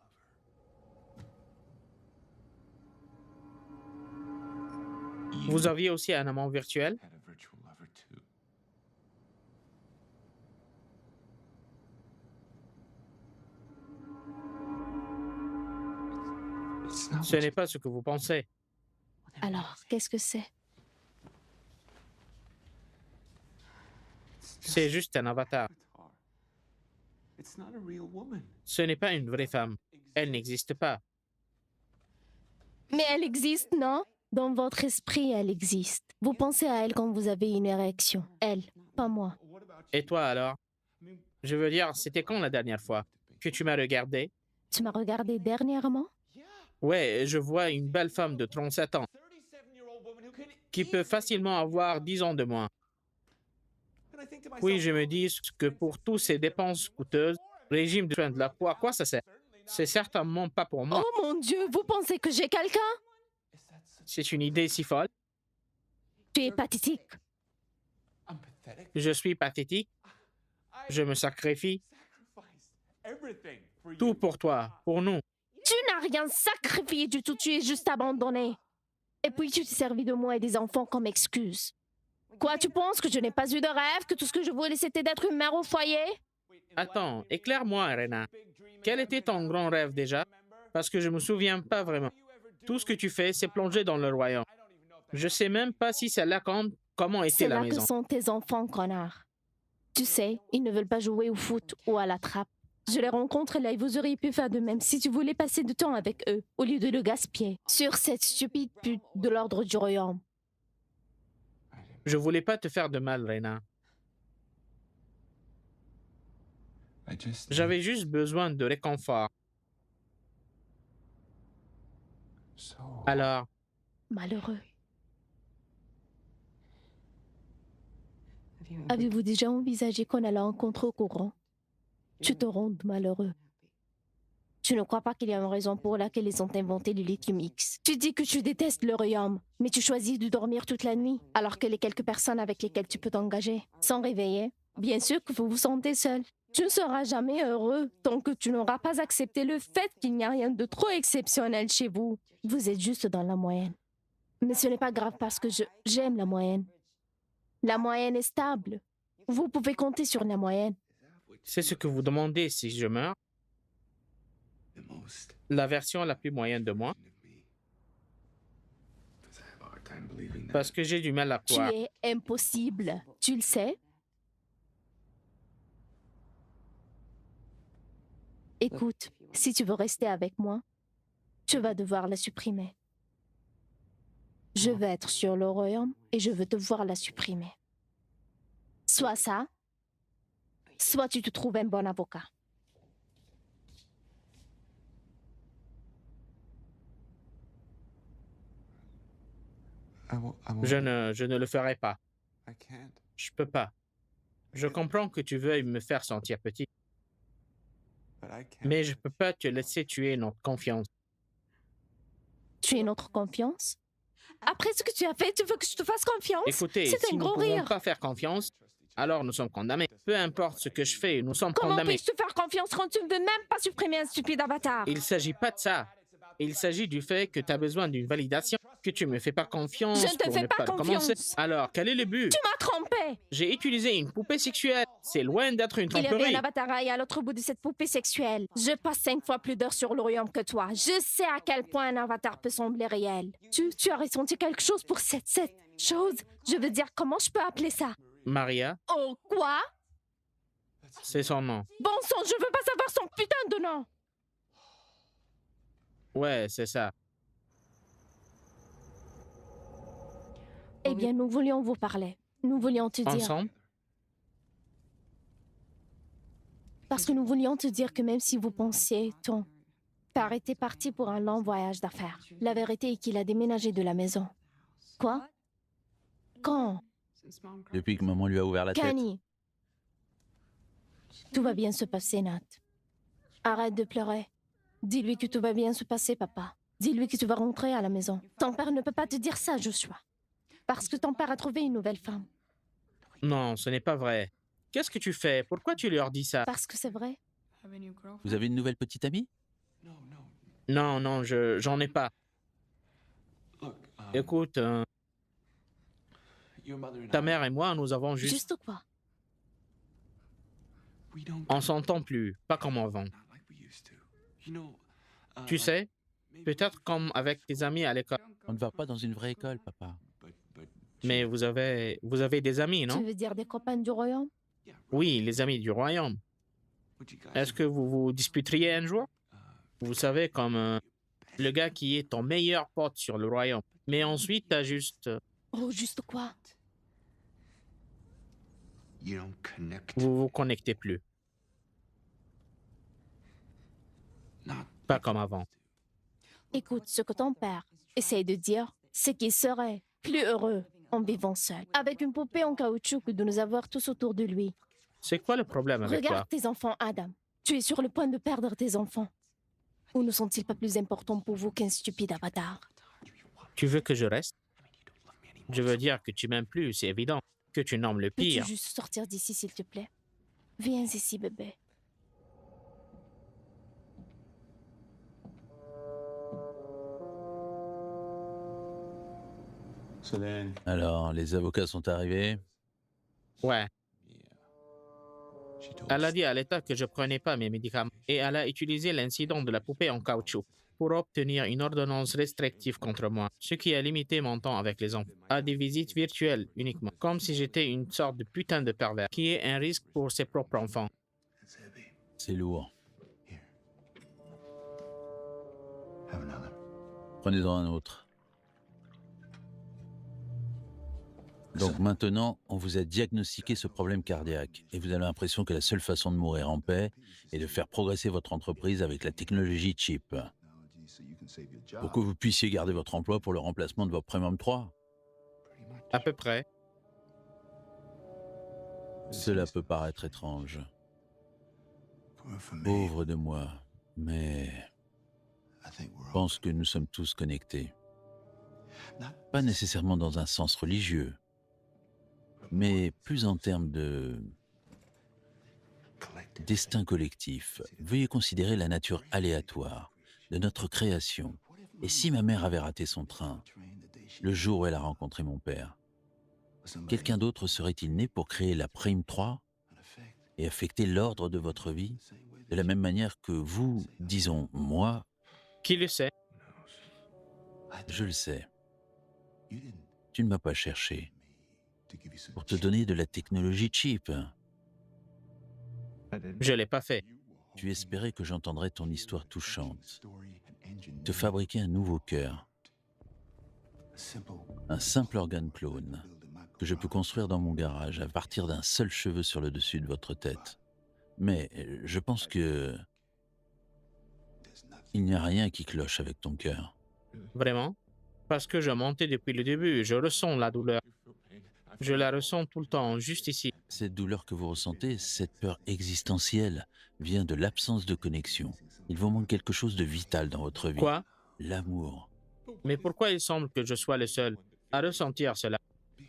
B: Vous aviez aussi un amant virtuel? Ce n'est pas ce que vous pensez.
A: Alors, qu'est-ce que c'est?
B: C'est juste un avatar. Ce n'est pas une vraie femme. Elle n'existe pas.
A: Mais elle existe, non? Dans votre esprit, elle existe. Vous pensez à elle quand vous avez une érection. Elle, pas moi.
B: Et toi alors? Je veux dire, c'était quand la dernière fois que tu m'as regardé?
A: Tu m'as regardé dernièrement?
B: Ouais, je vois une belle femme de 37 ans qui peut facilement avoir 10 ans de moins. Puis je me dis que pour toutes ces dépenses coûteuses, régime de soins de la peau, à quoi ça sert? C'est certainement pas pour moi.
A: Oh mon Dieu, vous pensez que j'ai quelqu'un?
B: C'est une idée si folle.
A: Tu es pathétique.
B: Je suis pathétique. Je me sacrifie. Tout pour toi, pour nous.
A: Tu n'as rien sacrifié du tout, tu es juste abandonné. Et puis tu t'es servi de moi et des enfants comme excuse. Quoi, tu penses que je n'ai pas eu de rêve, que tout ce que je voulais c'était d'être une mère au foyer?
B: Attends, éclaire-moi, Rena. Quel était ton grand rêve déjà? Parce que je me souviens pas vraiment. Tout ce que tu fais, c'est plonger dans le royaume. Je sais même pas si c'est là comment était
A: C'est
B: la
A: là que
B: maison.
A: sont tes enfants, connard. Tu sais, ils ne veulent pas jouer au foot ou à la trappe. Je les rencontre là et vous auriez pu faire de même si tu voulais passer du temps avec eux, au lieu de le gaspiller sur cette stupide pute de l'ordre du royaume.
B: Je voulais pas te faire de mal, Rena. J'avais juste besoin de réconfort. Alors,
A: Malheureux. Avez-vous déjà envisagé qu'on allait en contre-courant? Tu te rends malheureux. Tu ne crois pas qu'il y a une raison pour laquelle ils ont inventé le lithium X. Tu dis que tu détestes le royaume, mais tu choisis de dormir toute la nuit, alors que les quelques personnes avec lesquelles tu peux t'engager sont réveillées. Bien sûr que vous vous sentez seul. Tu ne seras jamais heureux tant que tu n'auras pas accepté le fait qu'il n'y a rien de trop exceptionnel chez vous. Vous êtes juste dans la moyenne. Mais ce n'est pas grave parce que j'aime la moyenne. La moyenne est stable. Vous pouvez compter sur la moyenne.
B: c'est ce que vous demandez si je meurs? La version la plus moyenne de moi? Parce que j'ai du mal à
A: Tu
B: croire.
A: es impossible. Tu le sais? Écoute, si tu veux rester avec moi, tu vas devoir la supprimer. Je vais être sur le royaume et je veux te voir la supprimer. Soit ça, soit tu te trouves un bon avocat.
B: Je ne le ferai pas. Je peux pas. Je comprends que tu veuilles me faire sentir petit, mais je peux pas te laisser tuer notre confiance.
A: Tu es notre confiance? Après ce que tu as fait, tu veux que je te fasse confiance?
B: Écoutez,
A: C'est
B: si
A: un
B: nous
A: gros
B: ne pouvons
A: rire.
B: pas faire confiance, alors nous sommes condamnés. Peu importe ce que je fais, nous sommes
A: Comment
B: condamnés.
A: puis-je te faire confiance quand tu ne veux même pas supprimer un stupide avatar?
B: Il ne s'agit pas de ça. Il s'agit du fait que tu as besoin d'une validation, que tu me fais pas confiance
A: Je ne te
B: pour
A: fais
B: ne
A: pas
B: pas
A: confiance.
B: commencer. Alors, quel est le but?
A: Tu m'as trompé!
B: J'ai utilisé une poupée sexuelle. C'est loin d'être une
A: Il y avait
B: tromperie.
A: un avatar à l'autre bout de cette poupée sexuelle. Je passe 5 fois plus d'heures sur le royaume que toi. Je sais à quel point un avatar peut sembler réel. Tu as ressenti quelque chose pour cette chose? Je veux dire, comment je peux appeler ça?
B: Maria,
A: Oh, quoi?
B: c'est son nom.
A: Bon sang, je veux pas savoir son putain de nom!
B: Ouais, c'est ça.
A: Eh bien, nous voulions vous parler. Nous voulions te dire...
B: Ensemble?
A: Parce que nous voulions te dire que même si vous pensiez, ton père était parti pour un long voyage d'affaires. La vérité est qu'il a déménagé de la maison. Quoi? Quand?
D: Depuis que maman lui a ouvert la tête.
A: Kanye. Tout va bien se passer, Nat. Arrête de pleurer. Dis-lui que tout va bien se passer, papa. Dis-lui que tu vas rentrer à la maison. Ton père ne peut pas te dire ça, Joshua. Parce que ton père a trouvé une nouvelle femme.
B: Non, ce n'est pas vrai. Qu'est-ce que tu fais? Pourquoi tu leur dis ça?
A: Parce que c'est vrai.
D: Vous avez une nouvelle petite amie?
B: Non, j'en ai pas. Écoute, ta mère et moi, nous avons juste...
A: Juste quoi?
B: On s'entend plus, pas comme avant. Tu sais, peut-être comme avec tes amis à l'école.
D: On ne va pas dans une vraie école, papa.
B: Mais vous avez des amis, non?
A: Tu veux dire des copains du royaume?
B: Oui, les amis du royaume. Est-ce que vous vous disputeriez un jour? Vous savez, comme le gars qui est ton meilleur pote sur le royaume. Mais ensuite, t'as juste...
A: Oh, juste quoi?
B: Vous vous connectez plus. Pas comme avant.
A: Écoute, ce que ton père essaye de dire, c'est qu'il serait plus heureux en vivant seul, avec une poupée en caoutchouc que de nous avoir tous autour de lui.
B: C'est quoi le problème avec toi?
A: Regarde tes enfants, Adam. Tu es sur le point de perdre tes enfants. Ou ne sont-ils pas plus importants pour vous qu'un stupide avatar?
B: Tu veux que je reste? Je veux dire que tu m'aimes plus, c'est évident. Que tu nommes le
A: Peux-tu
B: pire.
A: juste sortir d'ici, s'il te plaît? Viens ici, bébé.
D: Alors, les avocats sont arrivés.
B: Ouais. Elle a dit à l'État que je prenais pas mes médicaments et elle a utilisé l'incident de la poupée en caoutchouc pour obtenir une ordonnance restrictive contre moi, ce qui a limité mon temps avec les enfants à des visites virtuelles uniquement, comme si j'étais une sorte de putain de pervers qui est un risque pour ses propres enfants.
D: C'est lourd. Prenez-en un autre. Donc maintenant, on vous a diagnostiqué ce problème cardiaque et vous avez l'impression que la seule façon de mourir en paix est de faire progresser votre entreprise avec la technologie chip. Pour que vous puissiez garder votre emploi pour le remplacement de votre Premium 3.
B: À peu près.
D: Cela peut paraître étrange. Pauvre de moi, mais je pense que nous sommes tous connectés. Pas nécessairement dans un sens religieux, mais plus en termes de destin collectif. Veuillez considérer la nature aléatoire de notre création. Et si ma mère avait raté son train, le jour où elle a rencontré mon père, quelqu'un d'autre serait-il né pour créer la Prime 3 et affecter l'ordre de votre vie de la même manière que vous, disons, moi,
B: Qui le sait?
D: je le sais. Tu ne m'as pas cherché pour te donner de la technologie cheap.
B: Je l'ai pas fait.
D: Tu espérais que j'entendrais ton histoire touchante, te fabriquer un nouveau cœur, un simple organe clone que je peux construire dans mon garage à partir d'un seul cheveu sur le dessus de votre tête. Mais je pense que il n'y a rien qui cloche avec ton cœur.
B: Vraiment? Parce que je montais depuis le début, je ressens la douleur. Je la ressens tout le temps, juste ici.
D: Cette douleur que vous ressentez, cette peur existentielle, vient de l'absence de connexion. Il vous manque quelque chose de vital dans votre vie.
B: Quoi?
D: L'amour.
B: Mais pourquoi il semble que je sois le seul à ressentir cela?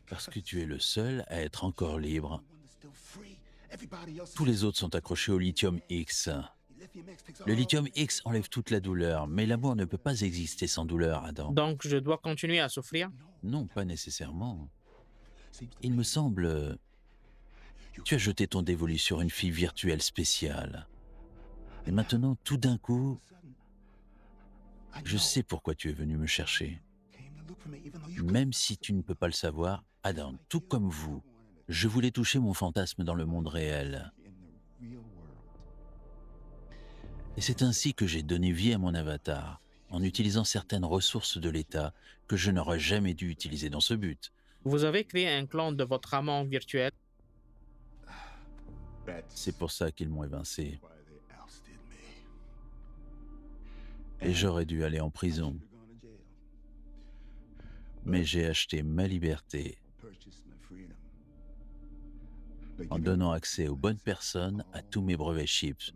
D: Parce que tu es le seul à être encore libre. Tous les autres sont accrochés au lithium X. Le lithium X enlève toute la douleur, mais l'amour ne peut pas exister sans douleur, Adam.
B: Donc je dois continuer à souffrir?
D: Non, pas nécessairement. Il me semble... Tu as jeté ton dévolu sur une fille virtuelle spéciale. Et maintenant, tout d'un coup, je sais pourquoi tu es venu me chercher. Même si tu ne peux pas le savoir, Adam, tout comme vous, je voulais toucher mon fantasme dans le monde réel. Et c'est ainsi que j'ai donné vie à mon avatar, en utilisant certaines ressources de l'État que je n'aurais jamais dû utiliser dans ce but.
B: Vous avez créé un clan de votre amant virtuel?
D: C'est pour ça qu'ils m'ont évincé. Et j'aurais dû aller en prison. Mais j'ai acheté ma liberté en donnant accès aux bonnes personnes à tous mes brevets chips.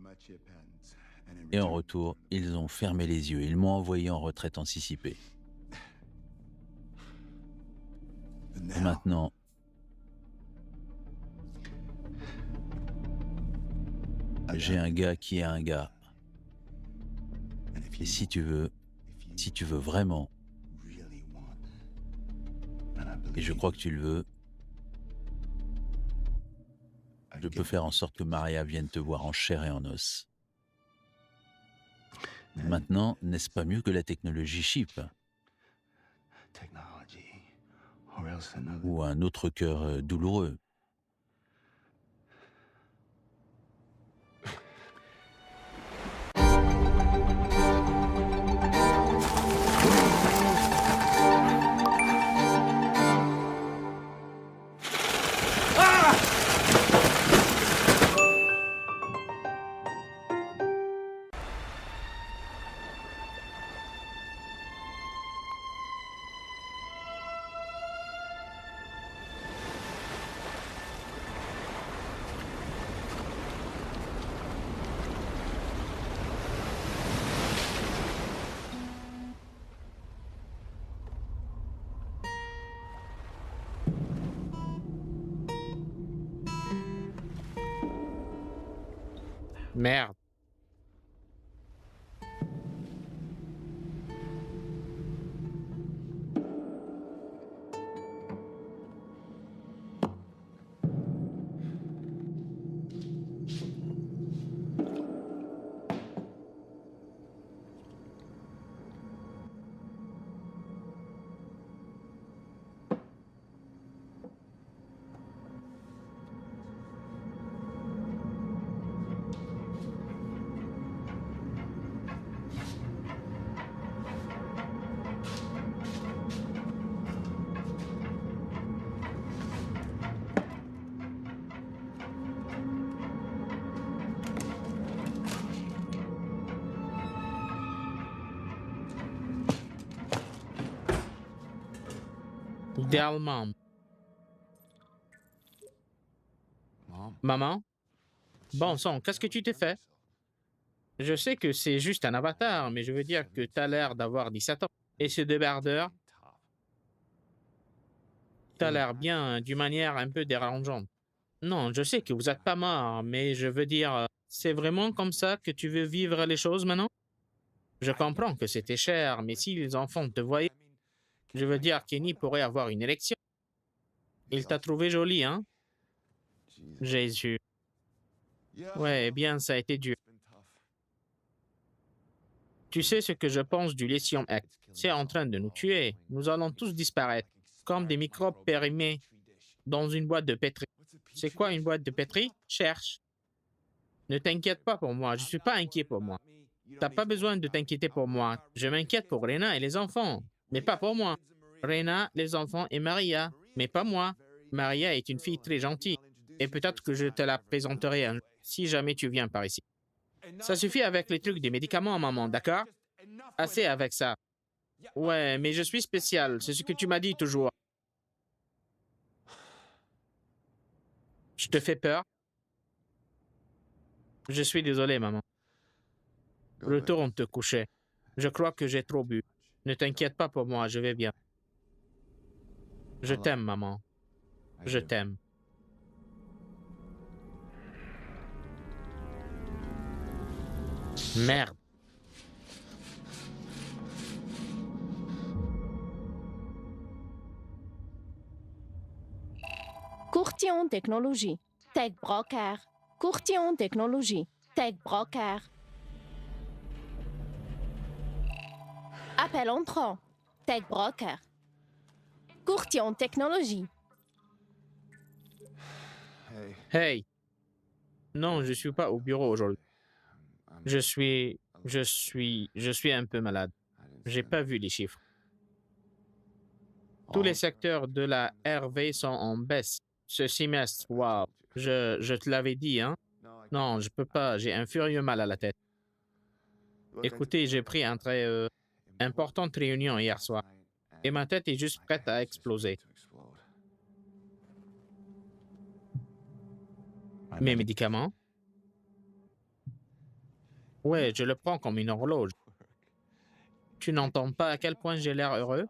D: Et en retour, ils ont fermé les yeux. Ils m'ont envoyé en retraite anticipée. Et maintenant, j'ai un gars qui est un gars. Et si tu veux vraiment, et je crois que tu le veux, je peux faire en sorte que Maria vienne te voir en chair et en os. Maintenant, n'est-ce pas mieux que la technologie chip? Ou un autre cœur douloureux?
B: Merde. D'Allemand. Maman? Bon sang, qu'est-ce que tu t'es fait? Je sais que c'est juste un avatar, mais je veux dire que t'as l'air d'avoir 17 ans. Et ce débardeur, t'as l'air bien d'une manière un peu dérangeante. Non, je sais que vous n'êtes pas mort, mais je veux dire, c'est vraiment comme ça que tu veux vivre les choses maintenant? Je comprends que c'était cher, mais si les enfants te voyaient, je veux dire, Kenny pourrait avoir une élection. Il t'a trouvé jolie, hein? Jésus. Ouais, eh bien, ça a été dur. Tu sais ce que je pense du lithium X? C'est en train de nous tuer. Nous allons tous disparaître, comme des microbes périmés dans une boîte de pétri. C'est quoi une boîte de pétri? Cherche. Ne t'inquiète pas pour moi, je suis pas inquiet pour moi. T'as pas besoin de t'inquiéter pour moi. Je m'inquiète pour Rena et les enfants, mais pas pour moi. Rena, les enfants et Maria, mais pas moi. Maria est une fille très gentille, et peut-être que je te la présenterai un jour, si jamais tu viens par ici. Ça suffit avec les trucs des médicaments, maman, d'accord? Assez avec ça. Ouais, mais je suis spécial, c'est ce que tu m'as dit toujours. Je te fais peur? Je suis désolé, maman. Retourne te coucher. Je crois que j'ai trop bu. Ne t'inquiète pas pour moi, je vais bien. Je t'aime, maman. Je t'aime. Merde.
A: Courtier en technologie. Tech broker. Courtier en technologie. Tech broker. Appel entrant. Tech broker. Courtier en technologie.
B: Hey. Non, je suis pas au bureau aujourd'hui. Je suis un peu malade. J'ai pas vu les chiffres. Tous les secteurs de la RV sont en baisse. Ce semestre, wow. Je te l'avais dit, hein? Non, je peux pas. J'ai un furieux mal à la tête. Écoutez, j'ai pris une très importante réunion hier soir. Et ma tête est juste prête à exploser. Mes médicaments? Ouais, je le prends comme une horloge. Tu n'entends pas à quel point j'ai l'air heureux?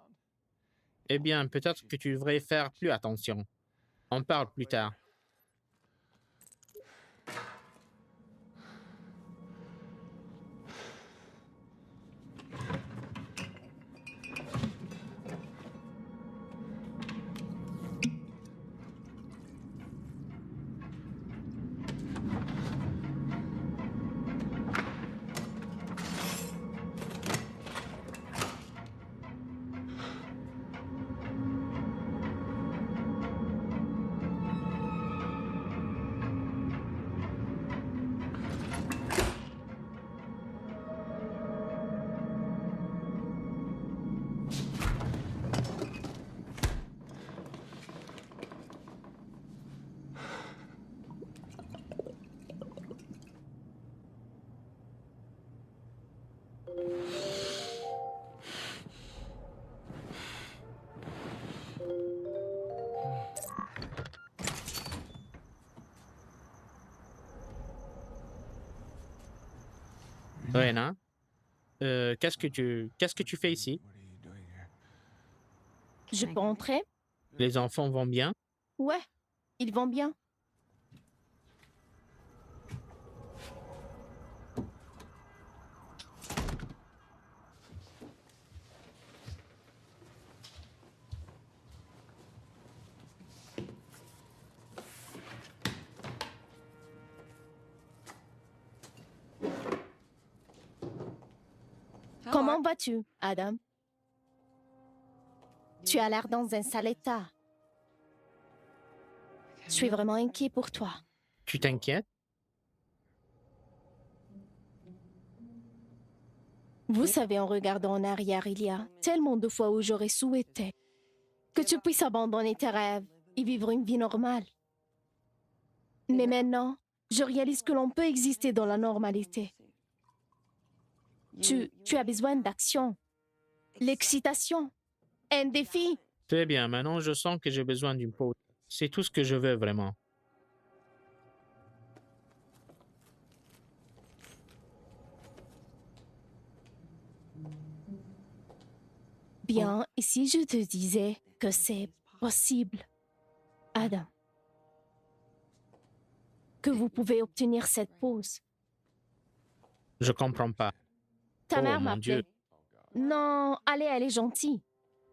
B: Eh bien, peut-être que tu devrais faire plus attention. On parle plus tard. Rena, qu'est-ce que tu fais ici?
A: Je peux entrer?
B: Les enfants vont bien?
A: Ouais, ils vont bien. Comment vas-tu, Adam? Tu as l'air dans un sale état. Je suis vraiment inquiet pour toi.
B: Tu t'inquiètes?
A: Vous savez, en regardant en arrière, il y a tellement de fois où j'aurais souhaité que tu puisses abandonner tes rêves et vivre une vie normale. Mais maintenant, je réalise que l'on peut exister dans la normalité. Tu as besoin d'action, l'excitation, un défi.
B: Très bien, maintenant je sens que j'ai besoin d'une pause. C'est tout ce que je veux vraiment.
A: Bien, et si je te disais que c'est possible, Adam, que vous pouvez obtenir cette pause?
B: Je comprends pas.
A: Ta
B: Oh
A: mère
B: mon Dieu.
A: m'appelait. Non, allez, elle est gentille.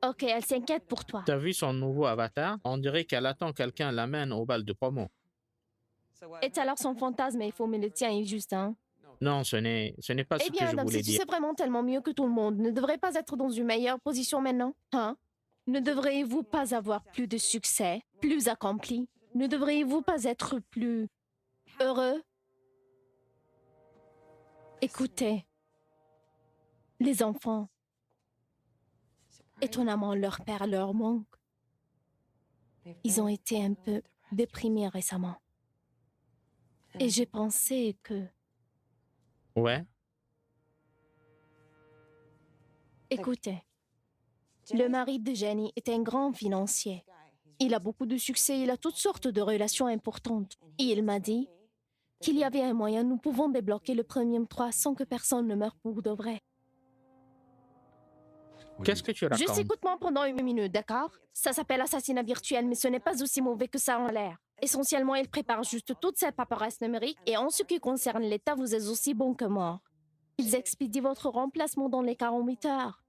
A: Ok, elle s'inquiète pour toi.
B: T'as vu son nouveau avatar? On dirait qu'elle attend quelqu'un l'amène au bal de promo.
A: Et alors son fantasme est faux, mais le tien est juste, hein?
B: Non, ce n'est pas
A: Eh
B: ce que
A: bien,
B: je
A: Adam,
B: voulais
A: si tu
B: dire.
A: sais vraiment tellement mieux que tout le monde, ne devrais pas être dans une meilleure position maintenant, hein? Ne devriez-vous pas avoir plus de succès, plus accompli? Ne devriez-vous pas être plus heureux? Écoutez, les enfants, étonnamment, leur père leur manque. Ils ont été un peu déprimés récemment. Et j'ai pensé que...
B: Ouais,
A: Écoutez, le mari de Jenny est un grand financier. Il a beaucoup de succès, il a toutes sortes de relations importantes. Et il m'a dit qu'il y avait un moyen, nous pouvons débloquer le Premium 3 sans que personne ne meure pour de vrai.
B: qu'est-ce que tu
A: Juste
B: racontes?
A: écoute-moi pendant une minute, d'accord? Ça s'appelle assassinat virtuel, mais ce n'est pas aussi mauvais que ça en l'air. Essentiellement, il prépare juste toute cette paperasse numérique et en ce qui concerne l'État, vous êtes aussi bon que mort. Ils expédient votre remplacement dans les 48 heures.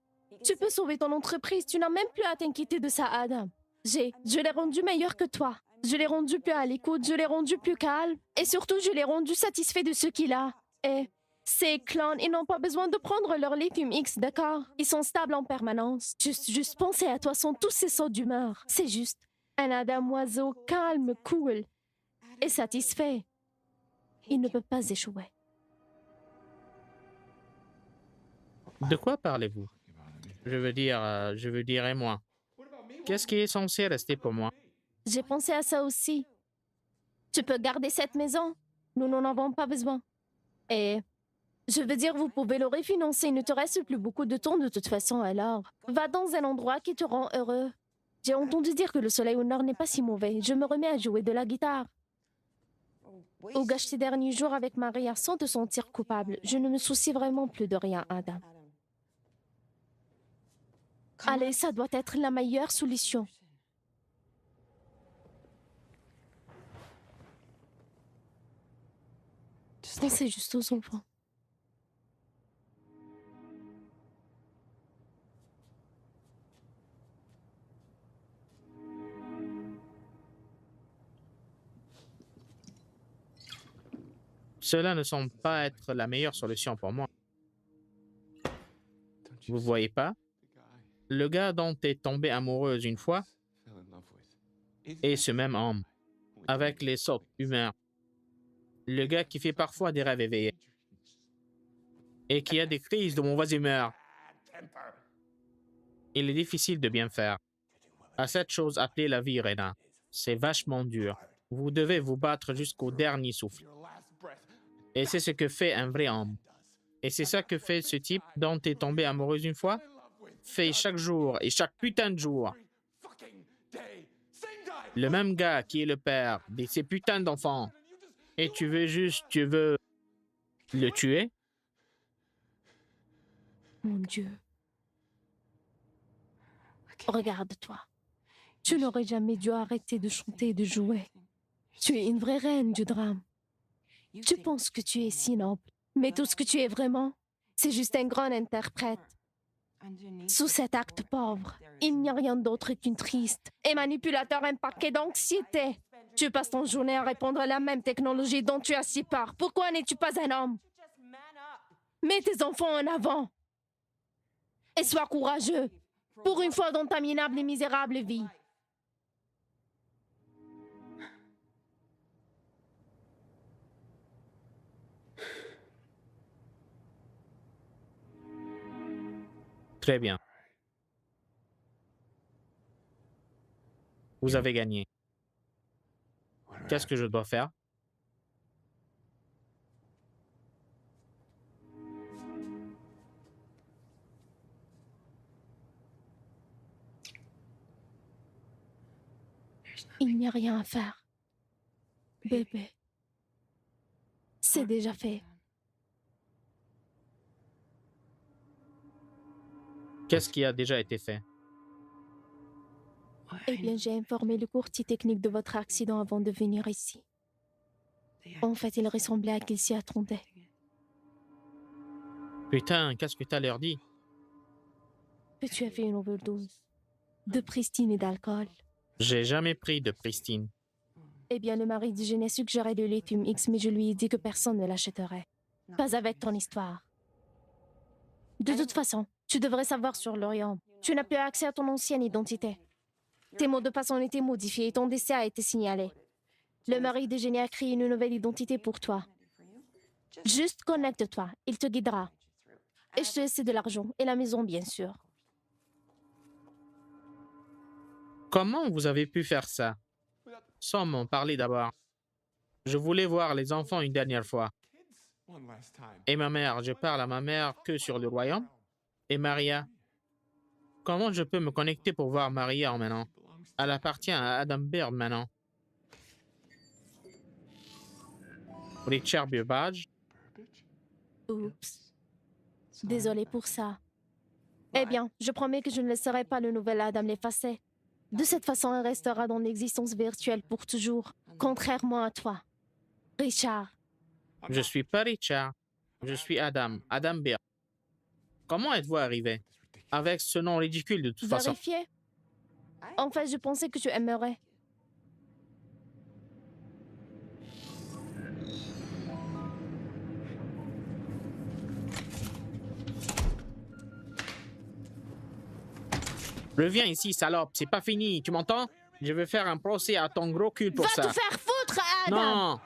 A: Tu peux sauver ton entreprise, tu n'as même plus à t'inquiéter de ça, Adam. Je l'ai rendu meilleur que toi. Je l'ai rendu plus à l'écoute, je l'ai rendu plus calme. Et surtout, je l'ai rendu satisfait de ce qu'il a. Et ces clones, ils n'ont pas besoin de prendre leur lithium X, d'accord? Ils sont stables en permanence. Juste penser à toi sont tous ces sauts d'humeur. C'est juste un Adam oiseau calme, cool et satisfait. Il ne peut pas échouer.
B: De quoi parlez-vous? Je veux dire, et moi. Qu'est-ce qui est censé rester pour moi?
A: J'ai pensé à ça aussi. Tu peux garder cette maison. Nous n'en avons pas besoin. Et je veux dire, vous pouvez le refinancer. Il ne te reste plus beaucoup de temps de toute façon, alors. Va dans un endroit qui te rend heureux. J'ai entendu dire que le soleil au nord n'est pas si mauvais. Je me remets à jouer de la guitare. Ou gâche tes derniers jours avec Maria sans te sentir coupable. Je ne me soucie vraiment plus de rien, Adam. Allez, ça doit être la meilleure solution. Pensez juste aux enfants.
B: Cela ne semble pas être la meilleure solution pour moi. Vous voyez pas? Le gars dont t'es tombé amoureuse une fois est ce même homme, avec les sautes humeurs. Le gars qui fait parfois des rêves éveillés et qui a des crises de mauvaise humeur. Il est difficile de bien faire. À cette chose appelée la vie, Rena, c'est vachement dur. Vous devez vous battre jusqu'au dernier souffle. Et c'est ce que fait un vrai homme. Et c'est ça que fait ce type dont t'es tombé amoureuse une fois? Fait chaque jour et chaque putain de jour. Le même gars qui est le père de ces putains d'enfants. Et tu veux le tuer?
A: Mon Dieu. Regarde-toi. Tu n'aurais jamais dû arrêter de chanter et de jouer. Tu es une vraie reine du drame. Tu penses que tu es si noble, mais tout ce que tu es vraiment, c'est juste un grand interprète. Sous cet acte pauvre, il n'y a rien d'autre qu'une triste et manipulateur empaquet d'anxiété. Tu passes ton journée à répondre à la même technologie dont tu as si peur. Pourquoi n'es-tu pas un homme? Mets tes enfants en avant. Et sois courageux, pour une fois dans ta minable et misérable vie.
B: Très bien. Vous avez gagné. Qu'est-ce que je dois faire?
A: Il n'y a rien à faire. Bébé. C'est déjà fait.
B: Qu'est-ce qui a déjà été fait?
A: Eh bien, j'ai informé le courtier technique de votre accident avant de venir ici. En fait, il ressemblait à qu'il s'y attendait.
B: Putain, qu'est-ce que t'as leur dit?
A: Que tu as fait une overdose de pristine et d'alcool.
B: J'ai jamais pris de pristine.
A: Eh bien, le mari du jeune a suggéré le lithium X, mais je lui ai dit que personne ne l'achèterait. Pas avec ton histoire. De toute façon, tu devrais savoir sur l'Orient. Tu n'as plus accès à ton ancienne identité. Tes mots de passe ont été modifiés et ton décès a été signalé. Le mari de génie a créé une nouvelle identité pour toi. Juste connecte-toi, il te guidera. Et je te laisse de l'argent et la maison, bien sûr.
B: Comment vous avez pu faire ça? Sans m'en parler d'abord. Je voulais voir les enfants une dernière fois. Et ma mère, je parle à ma mère que sur le royaume. Et Maria? Comment je peux me connecter pour voir Maria en maintenant? Elle appartient à Adam Baird maintenant. Richard Burbage?
A: Oups. Désolée pour ça. Eh bien, je promets que je ne laisserai pas le nouvel Adam l'effacer. De cette façon, elle restera dans l'existence virtuelle pour toujours, contrairement à toi. Richard.
B: Je suis pas Richard. Je suis Adam. Adam Baird. Comment êtes-vous arrivé? Avec ce nom ridicule de toute façon.
A: Vérifier. En fait, je pensais que tu aimerais.
B: Reviens ici, salope. C'est pas fini. Tu m'entends? Je vais faire un procès à ton gros cul pour
A: Va
B: ça.
A: te faire foutre, Adam!
B: Non!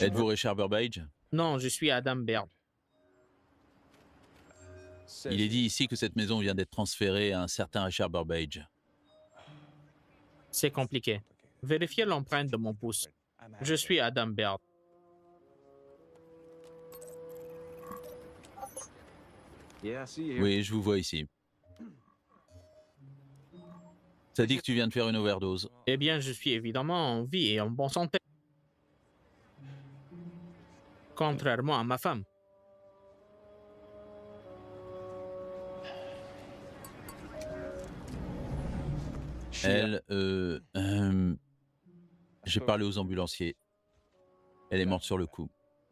D: Êtes-vous Richard Burbage?
B: Non, je suis Adam Baird.
D: Il est dit ici que cette maison vient d'être transférée à un certain Richard Burbage.
B: C'est compliqué. Vérifiez l'empreinte de mon pouce. Je suis Adam Baird.
D: Oui, je vous vois ici. Ça dit que tu viens de faire une overdose.
B: Eh bien, je suis évidemment en vie et en bonne santé. Contrairement à ma femme.
D: Elle, j'ai parlé aux ambulanciers. Elle est morte sur le coup.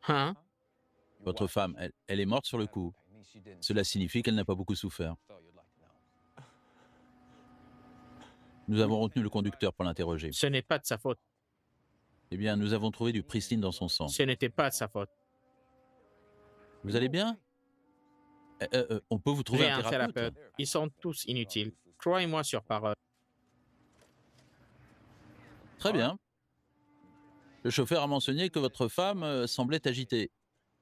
B: Hein?
D: Votre femme, elle est morte sur le coup. Cela signifie qu'elle n'a pas beaucoup souffert. Nous avons retenu le conducteur pour l'interroger.
B: Ce n'est pas de sa faute.
D: Eh bien, nous avons trouvé du pristine dans son sang.
B: Ce n'était pas de sa faute.
D: Vous allez bien? On peut vous trouver
B: J'ai
D: un
B: un
D: thérapeute.
B: thérapeute. Ils sont tous inutiles. Croyez-moi sur parole.
D: Très bien. Le chauffeur a mentionné que votre femme semblait agitée.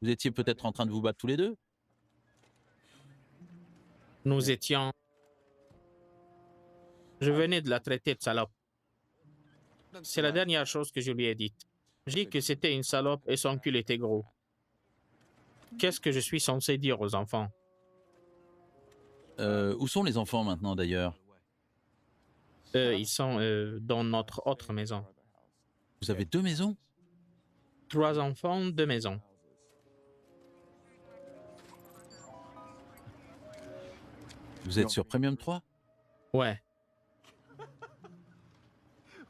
D: Vous étiez peut-être en train de vous battre tous les deux?
B: Nous étions... Je venais de la traiter de salope. C'est la dernière chose que je lui ai dite. J'ai dit que c'était une salope et son cul était gros. Qu'est-ce que je suis censé dire aux enfants?
D: Où sont les enfants maintenant d'ailleurs?
B: Ils sont dans notre autre maison.
D: Vous avez 2 maisons?
B: 3 enfants, 2 maisons.
D: Vous êtes sur Premium 3?
B: Ouais.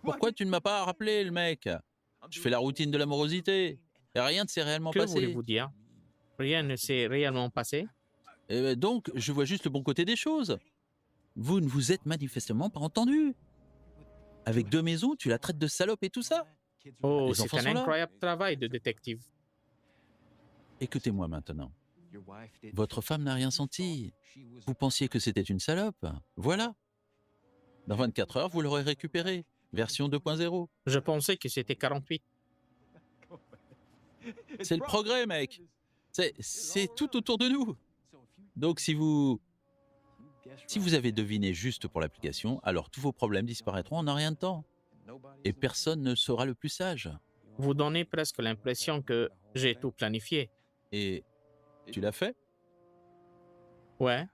D: Pourquoi tu ne m'as pas rappelé, le mec? Je fais la routine de l'amorosité. Et rien ne s'est réellement
B: Que
D: passé.
B: voulez-vous dire? Rien ne s'est réellement passé?
D: Et donc, je vois juste le bon côté des choses. Vous ne vous êtes manifestement pas entendu. Avec 2 maisons, tu la traites de salope et tout ça?
B: Oh,
D: Les
B: c'est
D: enfants
B: un
D: sont là.
B: incroyable travail de détective.
D: Écoutez-moi maintenant. Votre femme n'a rien senti. Vous pensiez que c'était une salope. Voilà. Dans 24 heures, vous l'aurez récupérée. Version 2.0.
B: Je pensais que c'était 48.
D: C'est le progrès, mec. C'est tout autour de nous. Donc si vous avez deviné juste pour l'application, alors tous vos problèmes disparaîtront en un rien de temps. Et personne ne sera le plus sage.
B: Vous donnez presque l'impression que j'ai tout planifié.
D: Et tu l'as fait?
B: Ouais.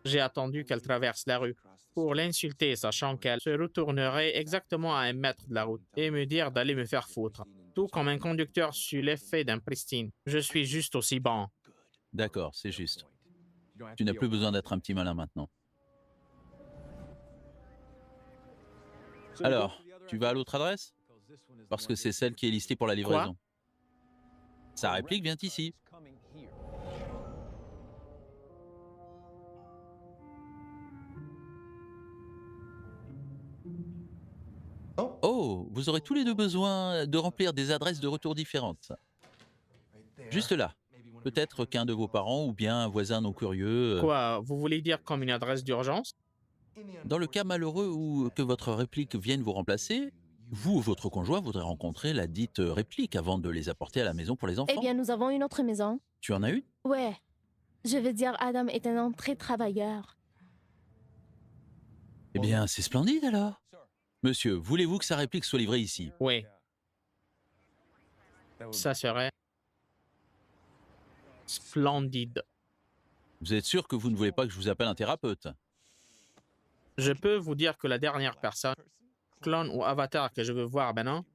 B: J'ai attendu qu'elle traverse la rue pour l'insulter, sachant qu'elle se retournerait exactement à 1 mètre de la route et me dire d'aller me faire foutre. Tout comme un conducteur sous l'effet d'un pristine. Je suis juste aussi bon.
D: D'accord, c'est juste. Tu n'as plus besoin d'être un petit malin maintenant. Alors, tu vas à l'autre adresse? Parce que c'est celle qui est listée pour la livraison. Sa réplique vient ici. Oh, vous aurez tous les deux besoin de remplir des adresses de retour différentes. Juste là. Peut-être qu'un de vos parents ou bien un voisin non curieux.
B: Quoi, vous voulez dire comme une adresse d'urgence?
D: Dans le cas malheureux où que votre réplique vienne vous remplacer, vous ou votre conjoint voudrez rencontrer la dite réplique avant de les apporter à la maison pour les enfants.
A: Eh bien, nous avons une autre maison.
D: Tu en as une?
A: Ouais. Je veux dire, Adam est un homme très travailleur.
D: Eh bien, c'est splendide alors. Monsieur, voulez-vous que sa réplique soit livrée ici?
B: Oui. Ça serait splendide.
D: Vous êtes sûr que vous ne voulez pas que je vous appelle un thérapeute?
B: Je peux vous dire que la dernière personne, clone ou avatar que je veux voir maintenant,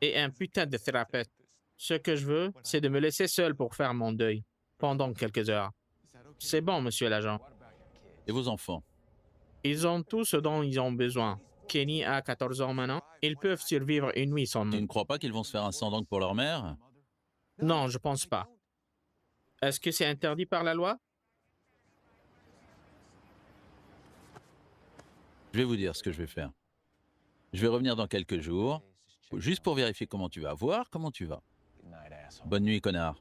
B: est un putain de thérapeute. Ce que je veux, c'est de me laisser seul pour faire mon deuil, pendant quelques heures. C'est bon, monsieur l'agent.
D: Et vos enfants?
B: Ils ont tout ce dont ils ont besoin. Kenny a 14 ans maintenant. Ils peuvent survivre une nuit sans
D: Tu
B: nous.
D: ne crois pas qu'ils vont se faire un sang-d'encre pour leur mère?
B: Non, je pense pas. Est-ce que c'est interdit par la loi?
D: Je vais vous dire ce que je vais faire. Je vais revenir dans quelques jours, juste pour vérifier comment tu vas, voir comment tu vas. Bonne nuit, connard.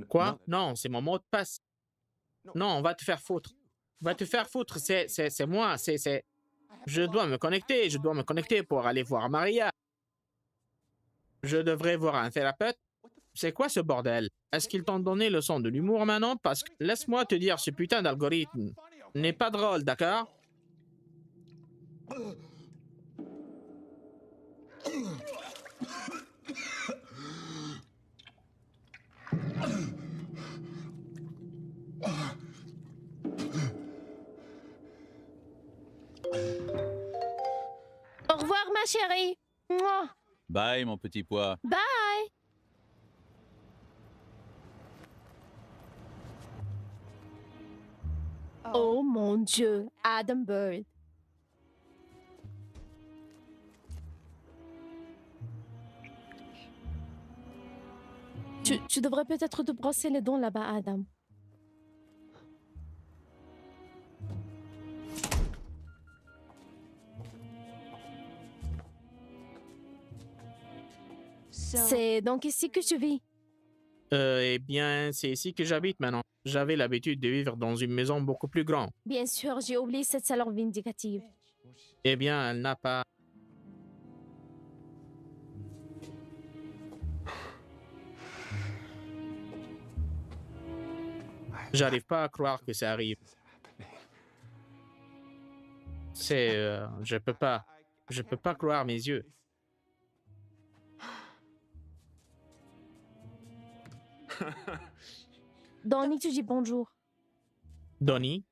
B: Quoi? Non, c'est mon mot de passe. Non, on va te faire foutre. Va te faire foutre, c'est moi, c'est... Je dois me connecter pour aller voir Maria. Je devrais voir un thérapeute. C'est quoi ce bordel? Est-ce qu'ils t'ont donné le son de l'humour maintenant? Parce que laisse-moi te dire, ce putain d'algorithme n'est pas drôle, d'accord?
A: Au revoir, ma chérie. Mouah.
D: Bye, mon petit pois.
A: Bye. Oh mon Dieu, Adam Bird. Tu devrais peut-être te brosser les dents là-bas, Adam. C'est donc ici que tu vis?
B: Eh bien, c'est ici que j'habite maintenant. J'avais l'habitude de vivre dans une maison beaucoup plus grande.
A: Bien sûr, j'ai oublié cette salon vindicative.
B: Eh bien, elle n'a pas... J'arrive pas à croire que ça arrive. Je peux pas. Je peux pas croire mes yeux.
A: Donnie, tu dis bonjour.
B: Donnie?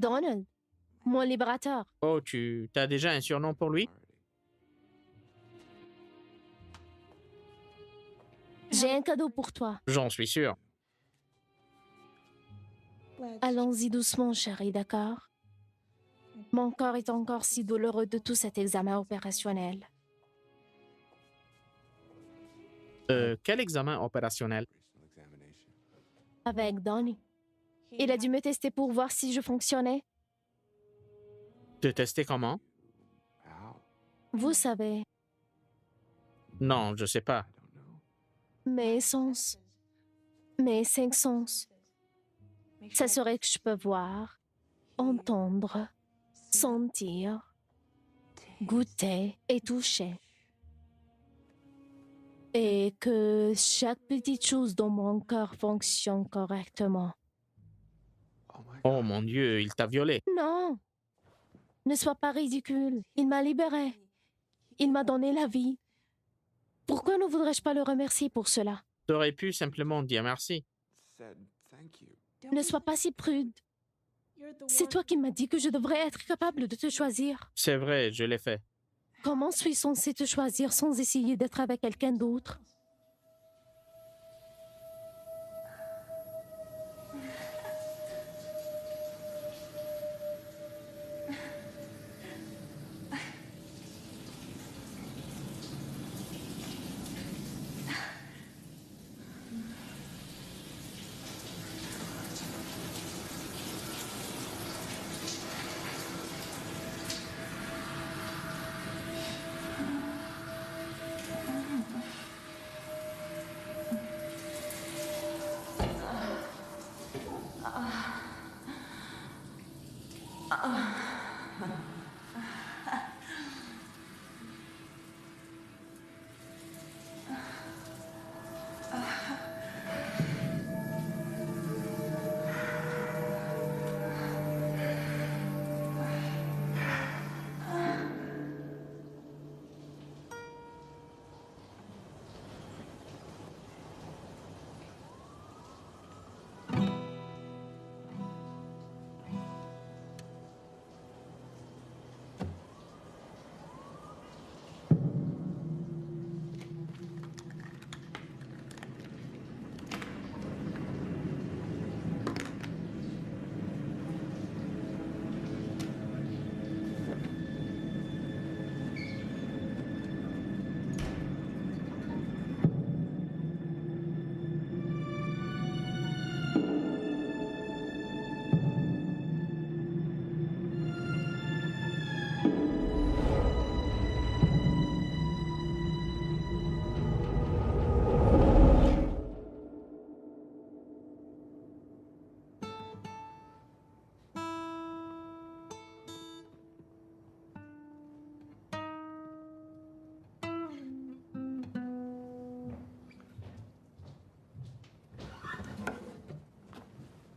A: Donald, mon libérateur.
B: Oh, t'as déjà un surnom pour lui?
A: J'ai un cadeau pour toi.
B: J'en suis sûr.
A: Allons-y doucement, chérie, d'accord? Mon corps est encore si douloureux de tout cet examen opérationnel.
B: Quel examen opérationnel?
A: Avec Donnie. Il a dû me tester pour voir si je fonctionnais.
B: Te tester comment?
A: Vous savez,
B: Non, je sais pas.
A: mes sens, mes 5 sens. Ça serait que je peux voir, entendre, sentir, goûter et toucher. Et que chaque petite chose dans mon cœur fonctionne correctement.
B: Oh mon Dieu, il t'a violé.
A: Non, ne sois pas ridicule. Il m'a libérée. Il m'a donné la vie. Pourquoi ne voudrais-je pas le remercier pour cela?
B: Tu aurais pu simplement dire merci.
A: Ne sois pas si prude. C'est toi qui m'as dit que je devrais être capable de te choisir.
B: C'est vrai, je l'ai fait.
A: Comment suis-je censée te choisir sans essayer d'être avec quelqu'un d'autre?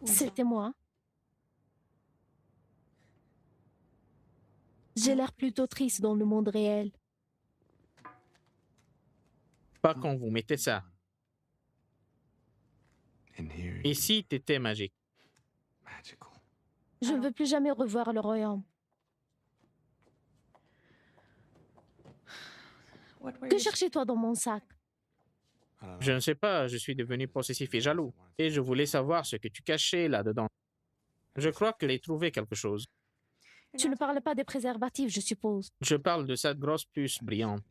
A: C'était moi. J'ai l'air plutôt triste dans le monde réel.
B: Pas quand vous mettez ça. Ici, t'étais magique.
A: Je ne veux plus jamais revoir le royaume. Que cherchais-toi dans mon sac?
B: Je ne sais pas, je suis devenu possessif et jaloux. Et je voulais savoir ce que tu cachais là-dedans. Je crois que j'ai trouvé quelque chose.
A: Tu ne parles pas des préservatifs, je suppose.
B: Je parle de cette grosse puce brillante.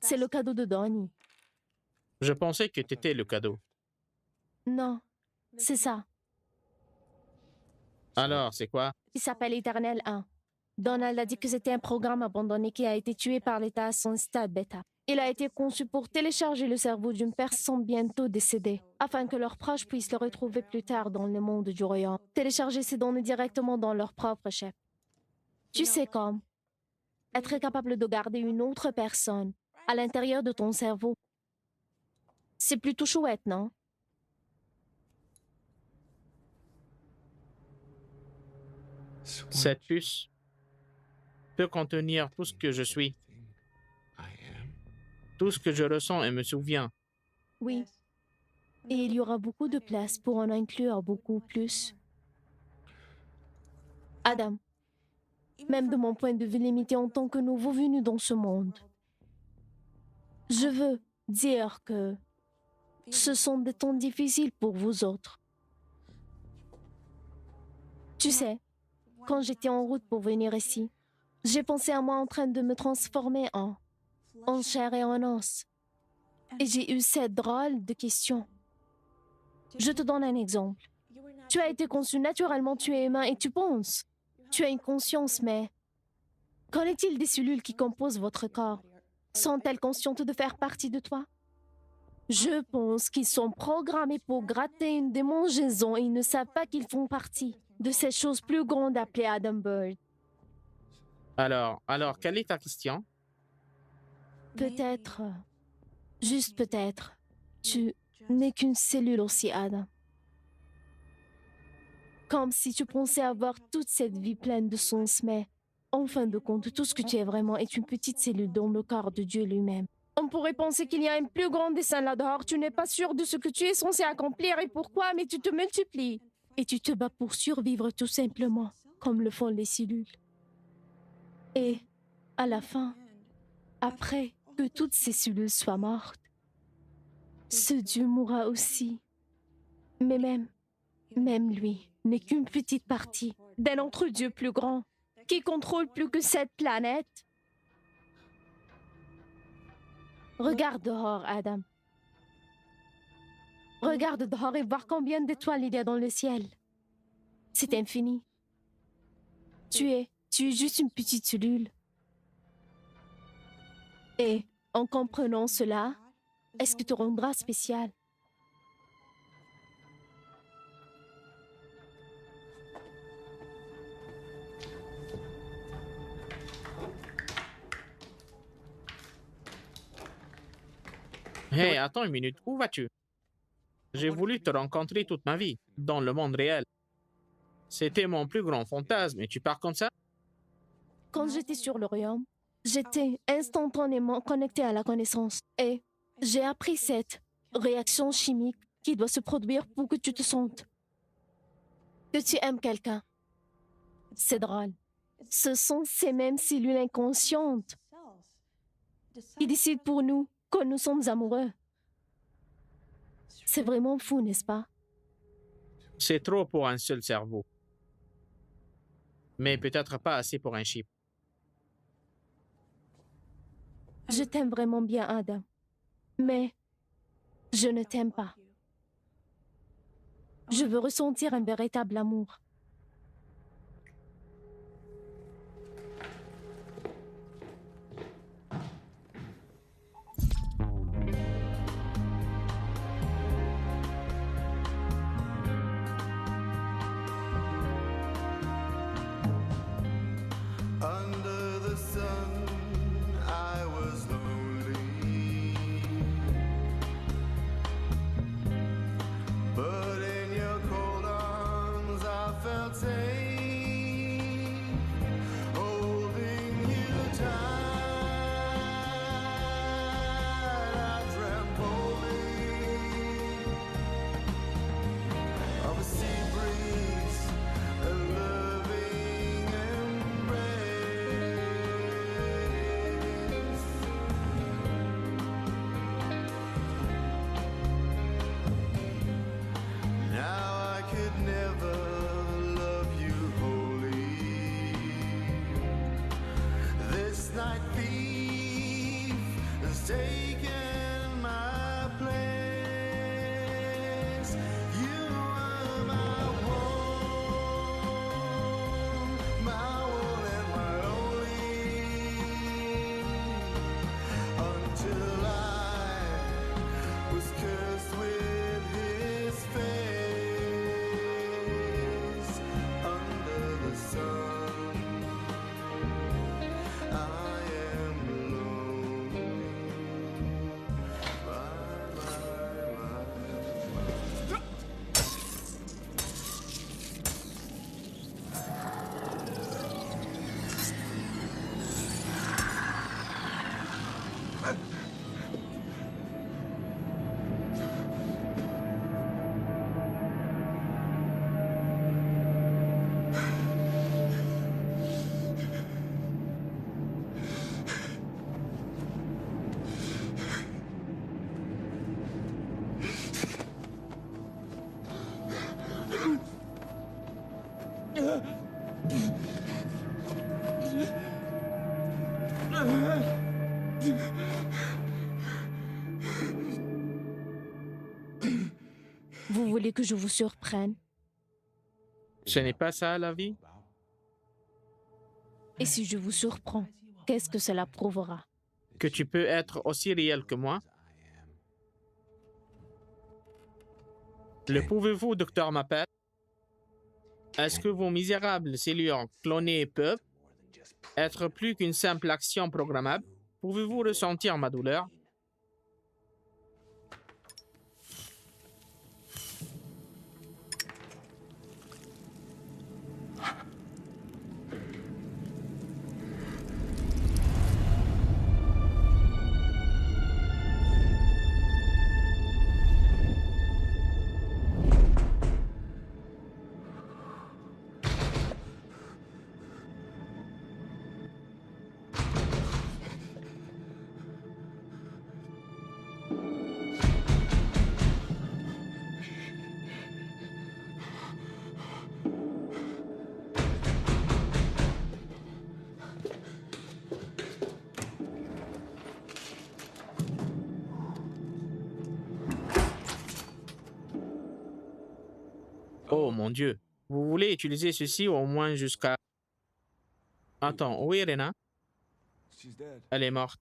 A: C'est le cadeau de Donnie.
B: Je pensais que t'étais le cadeau.
A: Non, c'est ça.
B: Alors, c'est quoi?
A: Il s'appelle Éternel 1. Donald a dit que c'était un programme abandonné qui a été tué par l'État à son stade bêta. Il a été conçu pour télécharger le cerveau d'une personne bientôt décédée, afin que leurs proches puissent le retrouver plus tard dans le monde du royaume. Télécharger ces données directement dans leur propre chef. Tu sais comme être capable de garder une autre personne à l'intérieur de ton cerveau. C'est plutôt chouette, non?
B: Cette puce peut contenir tout ce que je suis, tout ce que je ressens et me souviens.
A: Oui. Et il y aura beaucoup de place pour en inclure beaucoup plus. Adam, même de mon point de vue limité en tant que nouveau venu dans ce monde, je veux dire que ce sont des temps difficiles pour vous autres. Tu sais, quand j'étais en route pour venir ici, j'ai pensé à moi en train de me transformer en chair et en os. Et j'ai eu cette drôle de question. Je te donne un exemple. Tu as été conçu naturellement, tu es humain et tu penses. Tu as une conscience, mais qu'en est-il des cellules qui composent votre corps? Sont-elles conscientes de faire partie de toi? Je pense qu'ils sont programmés pour gratter une démangeaison et ils ne savent pas qu'ils font partie. de cette chose plus grande appelée Adam Bird.
B: Alors, quelle est ta question?
A: Peut-être, juste peut-être, tu n'es qu'une cellule aussi, Adam. Comme si tu pensais avoir toute cette vie pleine de sens, mais en fin de compte, tout ce que tu es vraiment est une petite cellule dans le corps de Dieu lui-même. On pourrait penser qu'il y a un plus grand dessein là-dehors. Tu n'es pas sûr de ce que tu es censé accomplir et pourquoi, mais tu te multiplies. Et tu te bats pour survivre tout simplement, comme le font les cellules. Et, à la fin, après que toutes ces cellules soient mortes, ce Dieu mourra aussi. Mais même lui, n'est qu'une petite partie d'un autre Dieu plus grand, qui contrôle plus que cette planète. Regarde dehors, Adam. Regarde dehors et voir combien d'étoiles il y a dans le ciel. C'est infini. Tu es juste une petite cellule. Et en comprenant cela, est-ce que te rendra spécial?
B: Hé, attends une minute, où vas-tu? J'ai voulu te rencontrer toute ma vie, dans le monde réel. C'était mon plus grand fantasme, et tu pars comme ça?
A: Quand j'étais sur le royaume, j'étais instantanément connectée à la connaissance. Et j'ai appris cette réaction chimique qui doit se produire pour que tu te sentes que tu aimes quelqu'un. C'est drôle. Ce sont ces mêmes cellules inconscientes qui décident pour nous quand nous sommes amoureux. C'est vraiment fou, n'est-ce pas?
B: C'est trop pour un seul cerveau. Mais peut-être pas assez pour un chip.
A: Je t'aime vraiment bien, Adam. Mais je ne t'aime pas. Je veux ressentir un véritable amour.
E: Under the sun, I was lonely, but in your cold arms I felt safe, holding you tight. I dreamt boldly of a sea breeze, a loving embrace. Now I could never love you wholly. This night thief has taken my place. You are my one and my only. Until I was cursed with his face under the sun. I am lonely.
A: Vous voulez que je vous surprenne?
B: Ce n'est pas ça la vie?
A: Et si je vous surprends, qu'est-ce que cela prouvera?
B: Que tu peux être aussi réel que moi? Le pouvez-vous, docteur Mappel? Est-ce que vos misérables cellules clonées peuvent être plus qu'une simple action programmable? Pouvez-vous ressentir ma douleur? Oh mon Dieu. Vous voulez utiliser ceci au moins jusqu'à... Attends, où est Rena? Elle est morte.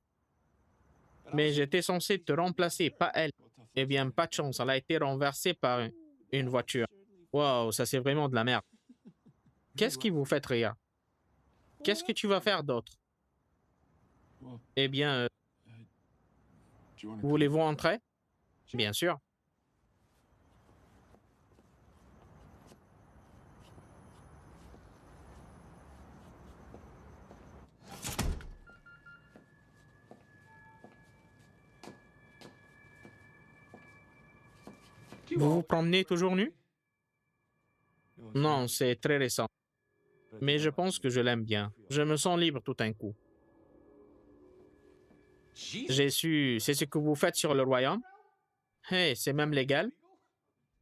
B: Mais j'étais censé te remplacer, pas elle. Eh bien, pas de chance, elle a été renversée par une voiture. Wow, ça c'est vraiment de la merde. Qu'est-ce qui vous fait rire? Qu'est-ce que tu vas faire d'autre? Eh bien, voulez-vous entrer? Bien sûr. Vous vous promenez toujours nu? Non, c'est très récent. Mais je pense que je l'aime bien. Je me sens libre tout d'un coup. J'ai su, c'est ce que vous faites sur le royaume? Hey, c'est même légal?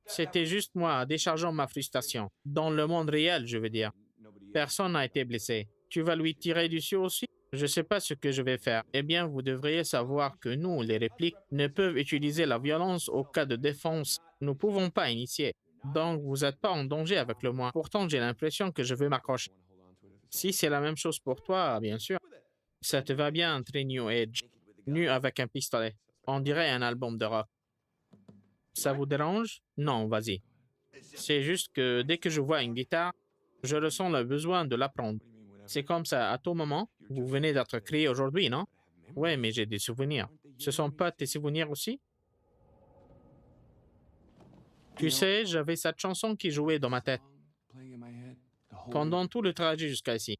B: C'était juste moi déchargeant ma frustration. Dans le monde réel, je veux dire. Personne n'a été blessé. Tu vas lui tirer dessus aussi? Je ne sais pas ce que je vais faire. Eh bien, vous devriez savoir que nous, les répliques, ne peuvent utiliser la violence au cas de défense. Nous ne pouvons pas initier. Donc, vous n'êtes pas en danger avec le moi. Pourtant, j'ai l'impression que je veux m'accrocher. Si c'est la même chose pour toi, bien sûr. Ça te va bien, très New Age. Nu avec un pistolet. On dirait un album de rock. Ça vous dérange? Non, vas-y. C'est juste que dès que je vois une guitare, je ressens le besoin de l'apprendre. C'est comme ça, à tout moment. Vous venez d'être créé aujourd'hui, non? Oui, mais j'ai des souvenirs. Ce sont pas tes souvenirs aussi? Tu sais, j'avais cette chanson qui jouait dans ma tête pendant tout le trajet jusqu'à ici.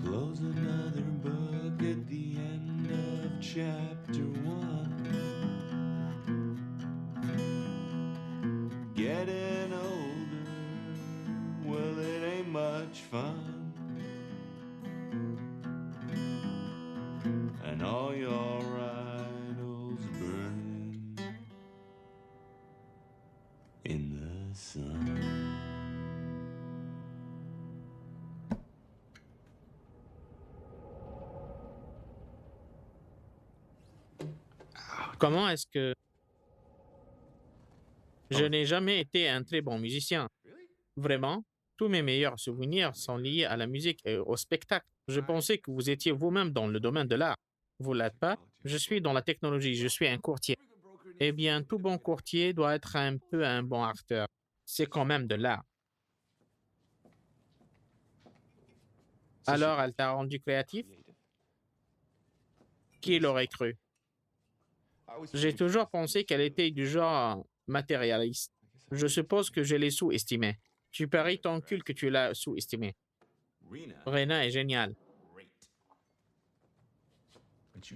E: Close another book at the end of chapter 1. Getting older, well, it ain't much fun. And all your idols burning in the sun.
B: Comment est-ce que... Je n'ai jamais été un très bon musicien. Vraiment, tous mes meilleurs souvenirs sont liés à la musique et au spectacle. Je pensais que vous étiez vous-même dans le domaine de l'art. Vous l'êtes pas? Je suis dans la technologie, je suis un courtier. Eh bien, tout bon courtier doit être un peu un bon acteur. C'est quand même de l'art. Alors, elle t'a rendu créatif? Qui l'aurait cru? J'ai toujours pensé qu'elle était du genre matérialiste. Je suppose que je l'ai sous-estimée. Tu paries ton cul que tu l'as sous-estimée. Rena est géniale.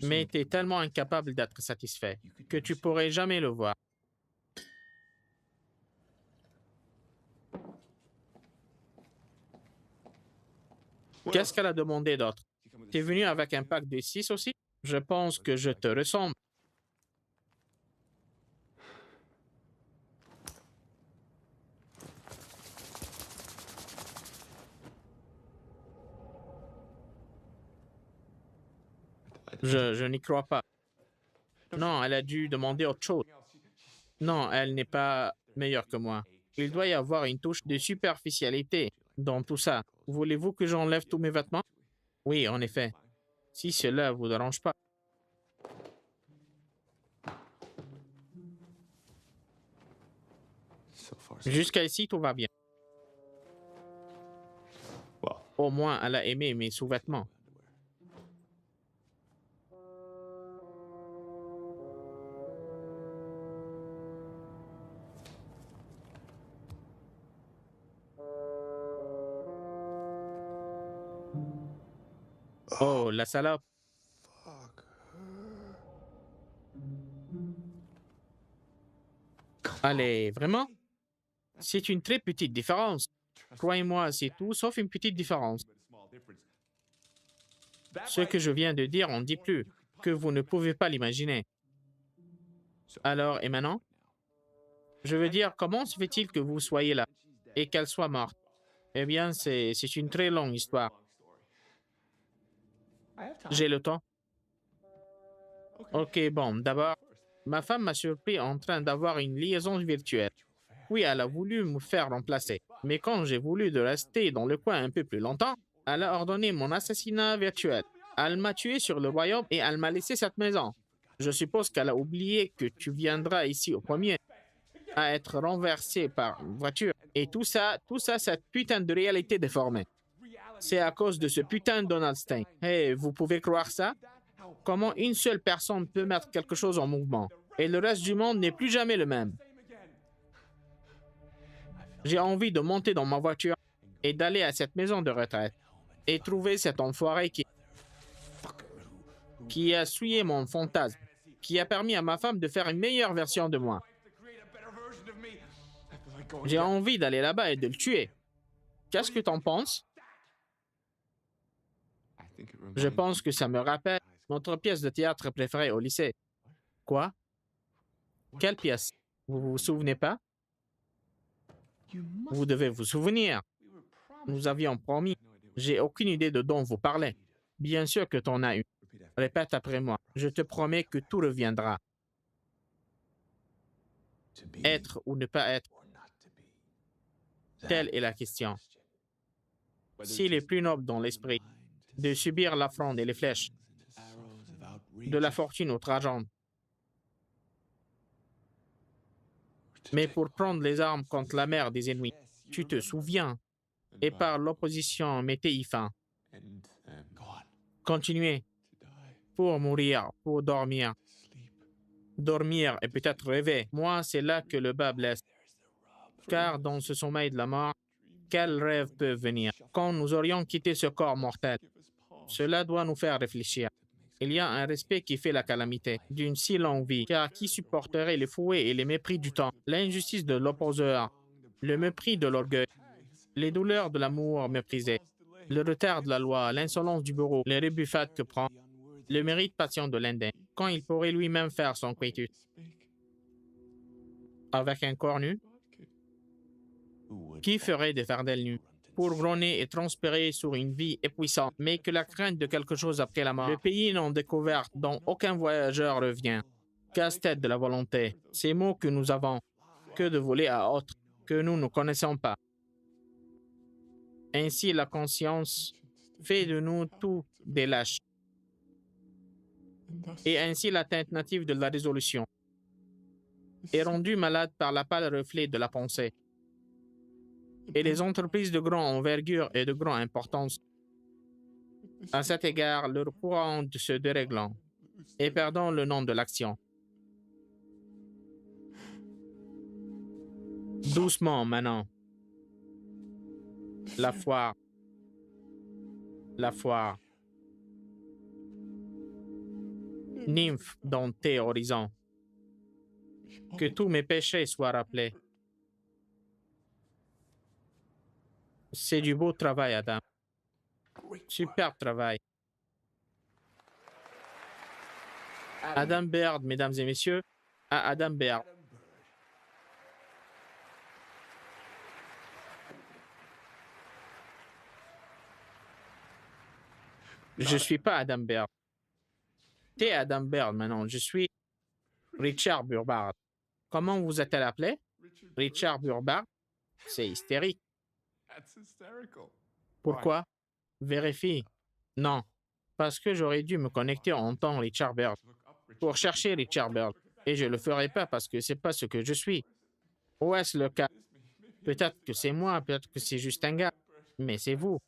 B: Mais tu es tellement incapable d'être satisfait que tu pourrais jamais le voir. Qu'est-ce qu'elle a demandé d'autre? T'es venu avec un pack de 6 aussi? Je pense que je te ressemble. Je n'y crois pas. Non, elle a dû demander autre chose. Non, elle n'est pas meilleure que moi. Il doit y avoir une touche de superficialité dans tout ça. Voulez-vous que j'enlève tous mes vêtements? Oui, en effet. Si cela vous dérange pas. Jusqu'à ici, tout va bien. Au moins, elle a aimé mes sous-vêtements. Oh, la salope. Allez, vraiment? C'est une très petite différence. Croyez-moi, c'est tout sauf une petite différence. Ce que je viens de dire en dit plus, que vous ne pouvez pas l'imaginer. Alors, et maintenant? Je veux dire, comment se fait-il que vous soyez là et qu'elle soit morte? Eh bien, c'est une très longue histoire. J'ai le temps. Ok, bon, d'abord, ma femme m'a surpris en train d'avoir une liaison virtuelle. Oui, elle a voulu me faire remplacer. Mais quand j'ai voulu de rester dans le coin un peu plus longtemps, elle a ordonné mon assassinat virtuel. Elle m'a tué sur le royaume et elle m'a laissé cette maison. Je suppose qu'elle a oublié que tu viendras ici au premier à être renversé par une voiture. Et tout ça, cette putain de réalité déformée. C'est à cause de ce putain de Donald Stein. Hey, vous pouvez croire ça? Comment une seule personne peut mettre quelque chose en mouvement et le reste du monde n'est plus jamais le même? J'ai envie de monter dans ma voiture et d'aller à cette maison de retraite et trouver cet enfoiré qui a souillé mon fantasme, qui a permis à ma femme de faire une meilleure version de moi. J'ai envie d'aller là-bas et de le tuer. Qu'est-ce que t'en penses? Je pense que ça me rappelle notre pièce de théâtre préférée au lycée. Quoi? Quelle pièce? Vous vous souvenez pas? Vous devez vous souvenir. Nous avions promis. J'ai aucune idée de dont vous parlez. Bien sûr que t'en as une. Répète après moi. Je te promets que tout reviendra. Être ou ne pas être, telle est la question. S'il est plus noble dans l'esprit de subir l'affront et les flèches, de la fortune outrageante, mais pour prendre les armes contre la mer des ennemis, tu te souviens, et par l'opposition mettez-y fin. Continuez, pour mourir, pour dormir. Dormir et peut-être rêver. Moi, c'est là que le bas blesse. Car dans ce sommeil de la mort, quels rêves peuvent venir quand nous aurions quitté ce corps mortel? Cela doit nous faire réfléchir. Il y a un respect qui fait la calamité d'une si longue vie, car qui supporterait les fouets et les mépris du temps, l'injustice de l'opposeur, le mépris de l'orgueil, les douleurs de l'amour méprisé, le retard de la loi, l'insolence du bourreau, les rebuffades que prend, le mérite patient de l'Indien, quand il pourrait lui-même faire son quitus. Avec un corps nu, qui ferait des fardels nus pour grogner et transpirer sur une vie épuisante, mais que la crainte de quelque chose après la mort, le pays non découvert dont aucun voyageur revient, casse-tête de la volonté, ces mots que nous avons, que de voler à autres, que nous ne connaissons pas. Ainsi la conscience fait de nous tous des lâches. Et ainsi la teinte native de la résolution est rendue malade par la pâle reflet de la pensée. Et les entreprises de grande envergure et de grande importance, à cet égard, leur courant se déréglant et perdant le nom de l'action. Doucement maintenant. La foire. La foire. Nymphe dans tes horizons. Que tous mes péchés soient rappelés. C'est du beau travail, Adam. Superbe travail. Adam Baird, mesdames et messieurs, à Adam Baird. Je suis pas Adam Baird. T'es Adam Baird maintenant. Je suis Richard Burbard. Comment vous a-t-elle appelé? Richard Burbard? C'est hystérique. Pourquoi? Vérifie. Non, parce que j'aurais dû me connecter en temps Richard Bird pour chercher Richard Bird. Et je ne le ferai pas parce que c'est pas ce que je suis. Ou est-ce le cas? Peut-être que c'est moi, peut-être que c'est juste un gars. Mais c'est vous.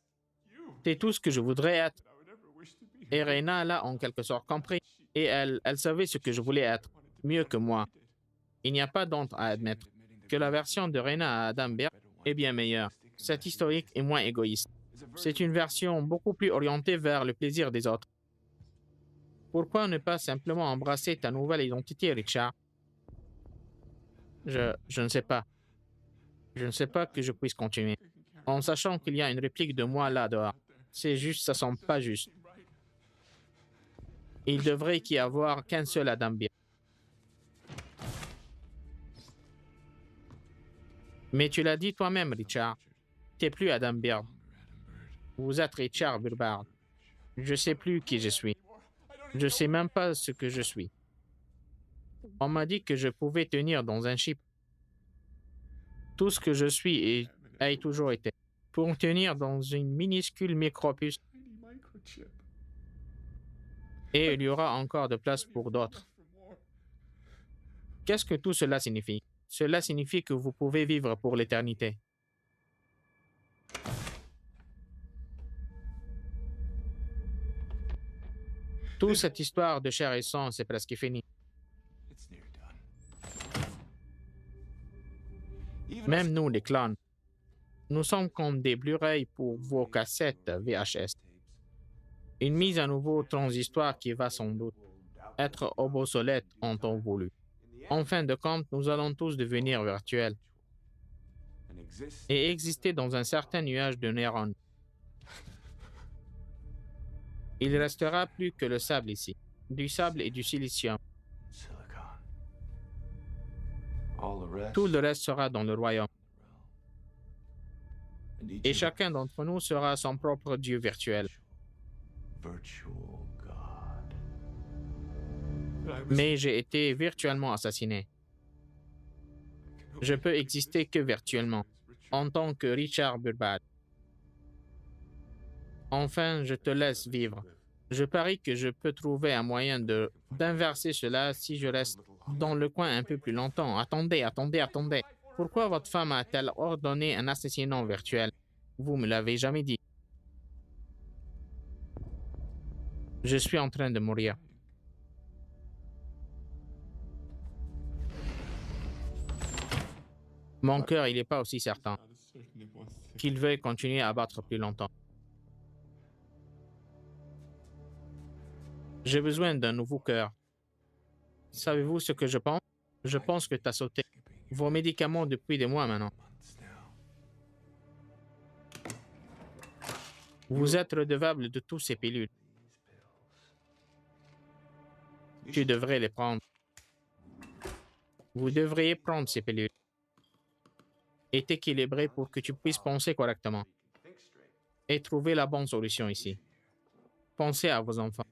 B: C'est tout ce que je voudrais être. Et Raina l'a en quelque sorte compris. Et elle savait ce que je voulais être, mieux que moi. Il n'y a pas d'honte à admettre que la version de Raina à Adam Bird est bien meilleure. Cette historique est moins égoïste. C'est une version beaucoup plus orientée vers le plaisir des autres. Pourquoi ne pas simplement embrasser ta nouvelle identité, Richard? Je ne sais pas. Je ne sais pas que je puisse continuer. En sachant qu'il y a une réplique de moi là dehors. C'est juste, ça semble pas juste. Il devrait y avoir qu'un seul Adam Bird. Mais tu l'as dit toi-même, Richard. T'es plus Adam Bird. Vous êtes Richard Burbard. Je sais plus qui je suis. Je sais même pas ce que je suis. On m'a dit que je pouvais tenir dans un chip. Tout ce que je suis et a toujours été. Pour tenir dans une minuscule micropuce. Et il y aura encore de place pour d'autres. Qu'est-ce que tout cela signifie? Cela signifie que vous pouvez vivre pour l'éternité. Toute cette histoire de chair et sang, c'est presque fini. Même nous, les clones, nous sommes comme des Blu-ray pour vos cassettes VHS. Une mise à nouveau transistoire qui va sans doute être obsolète en temps voulu. En fin de compte, nous allons tous devenir virtuels et exister dans un certain nuage de neurones. Il ne restera plus que le sable ici, du sable et du silicium. Tout le reste sera dans le royaume. Et chacun d'entre nous sera son propre Dieu virtuel. Mais j'ai été virtuellement assassiné. Je peux exister que virtuellement, en tant que Richard Burbard. Enfin, je te laisse vivre. Je parie que je peux trouver un moyen d'inverser cela si je reste dans le coin un peu plus longtemps. Attendez. Pourquoi votre femme a-t-elle ordonné un assassinat virtuel? Vous me l'avez jamais dit. Je suis en train de mourir. Mon cœur, il n'est pas aussi certain qu'il veuille continuer à battre plus longtemps. J'ai besoin d'un nouveau cœur. Savez-vous ce que je pense? Je pense que tu as sauté vos médicaments depuis des mois maintenant. Vous êtes redevable de tous ces pilules. Tu devrais les prendre. Vous devriez prendre ces pilules et t'équilibrer pour que tu puisses penser correctement et trouver la bonne solution ici. Pensez à vos enfants.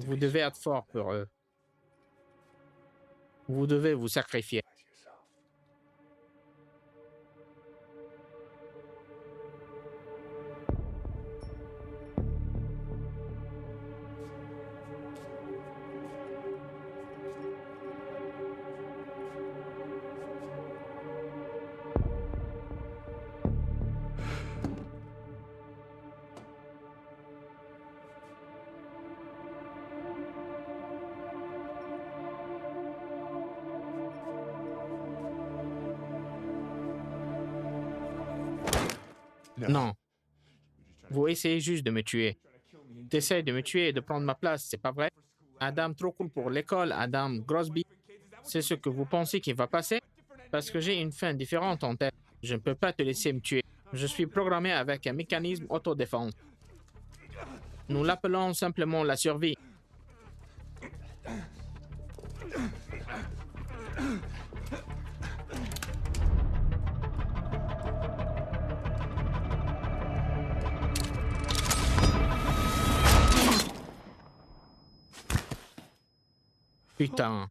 B: Vous devez être fort pour eux. Vous devez vous sacrifier. Non. Vous essayez juste de me tuer. Tu essaies de me tuer et de prendre ma place, c'est pas vrai? Adam trop cool pour l'école, Adam Grosby. C'est ce que vous pensez qui va passer? Parce que j'ai une fin différente en tête. Je ne peux pas te laisser me tuer. Je suis programmé avec un mécanisme autodéfense. Nous l'appelons simplement la survie. Putain.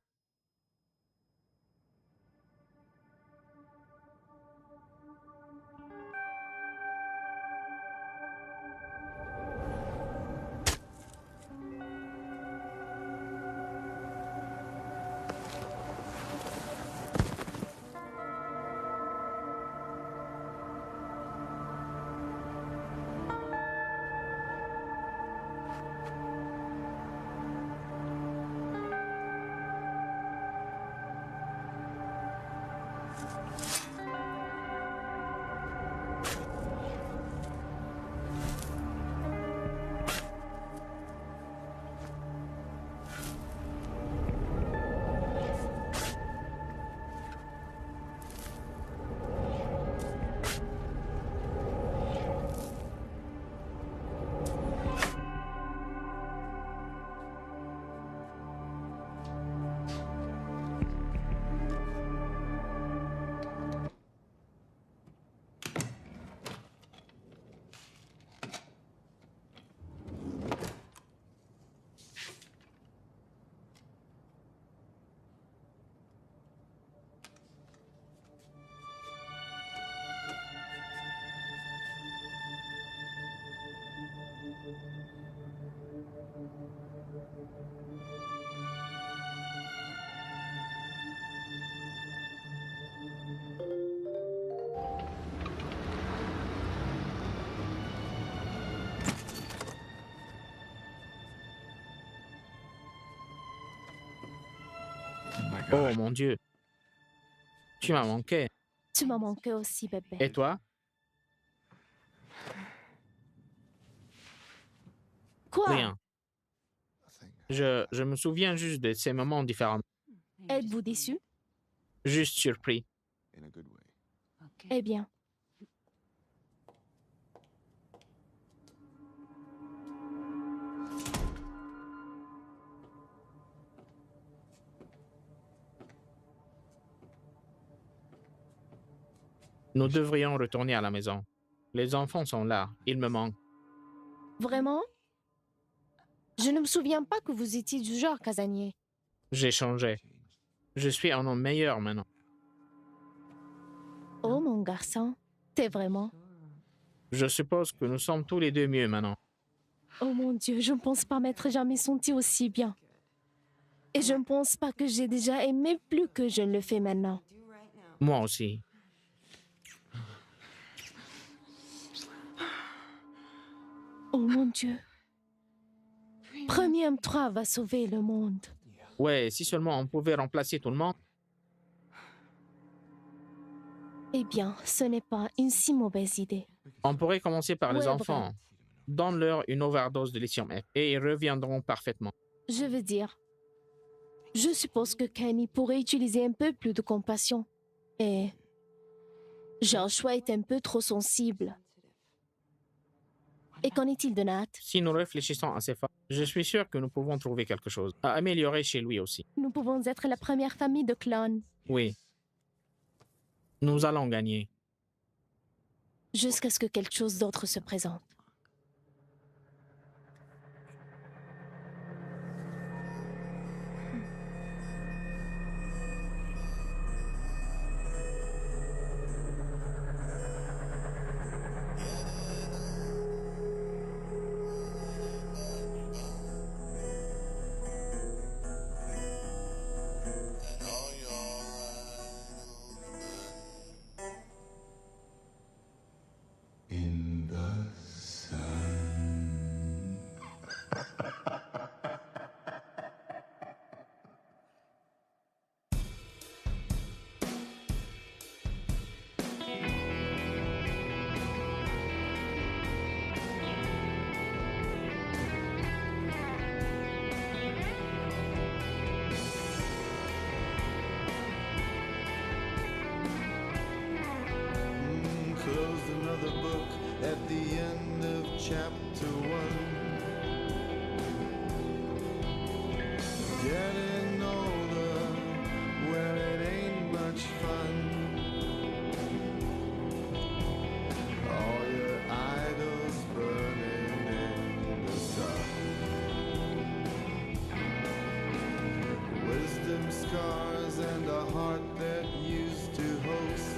B: Oh mon Dieu, tu m'as manqué.
A: Tu m'as manqué aussi, bébé.
B: Et toi?
A: Quoi?
B: Rien. Je me souviens juste de ces moments différents.
A: Êtes-vous déçu?
B: Juste surpris.
A: Eh bien.
B: Nous devrions retourner à la maison. Les enfants sont là. Ils me manquent.
A: Vraiment? Je ne me souviens pas que vous étiez du genre casanier.
B: J'ai changé. Je suis un homme meilleur maintenant.
A: Oh, mon garçon, t'es vraiment...
B: Je suppose que nous sommes tous les deux mieux maintenant.
A: Oh mon Dieu, je ne pense pas m'être jamais senti aussi bien. Et je ne pense pas que j'ai déjà aimé plus que je ne le fais maintenant.
B: Moi aussi.
A: Oh mon Dieu. Premier M3 va sauver le monde.
B: Ouais, si seulement on pouvait remplacer tout le monde.
A: Eh bien, ce n'est pas une si mauvaise idée.
B: On pourrait commencer par les
A: Ouais,
B: enfants.
A: vrai.
B: Donne-leur une overdose de lithium F et ils reviendront parfaitement.
A: Je veux dire, je suppose que Kenny pourrait utiliser un peu plus de compassion. Et Joshua est un peu trop sensible. Et qu'en est-il de Nat?
B: Si nous réfléchissons assez fort, je suis sûr que nous pouvons trouver quelque chose à améliorer chez lui aussi.
A: Nous pouvons être la première famille de clones.
B: Oui. Nous allons gagner.
A: Jusqu'à ce que quelque chose d'autre se présente.
E: In the sun. Close another book at the end of chapter 1. Getting older, well, it ain't much fun. All your idols burning in the sun. Wisdom scars and a heart that used to host.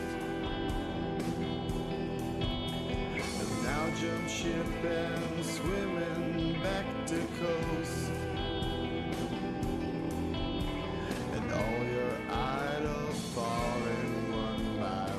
E: Now jump ship and swimming back to coast. And all your idols falling one by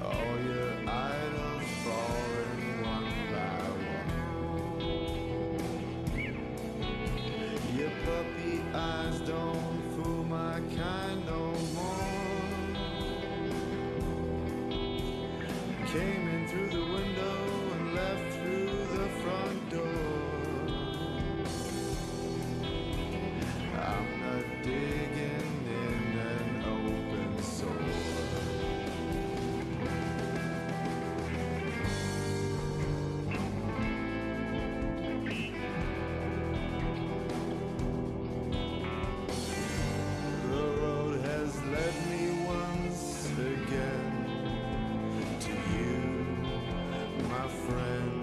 E: all your idols falling one by one. Your puppy eyes don't fool my kind no more. Came in through the window and left through the front door. I'm not digging in an open sore. The road has led me once again to you, my friend.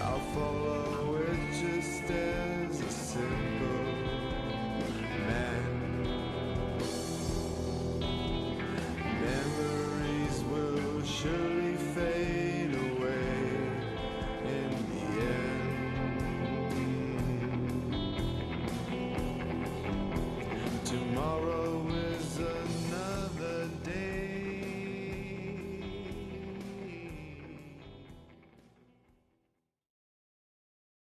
E: I'll follow it just as a simple man. Memories will surely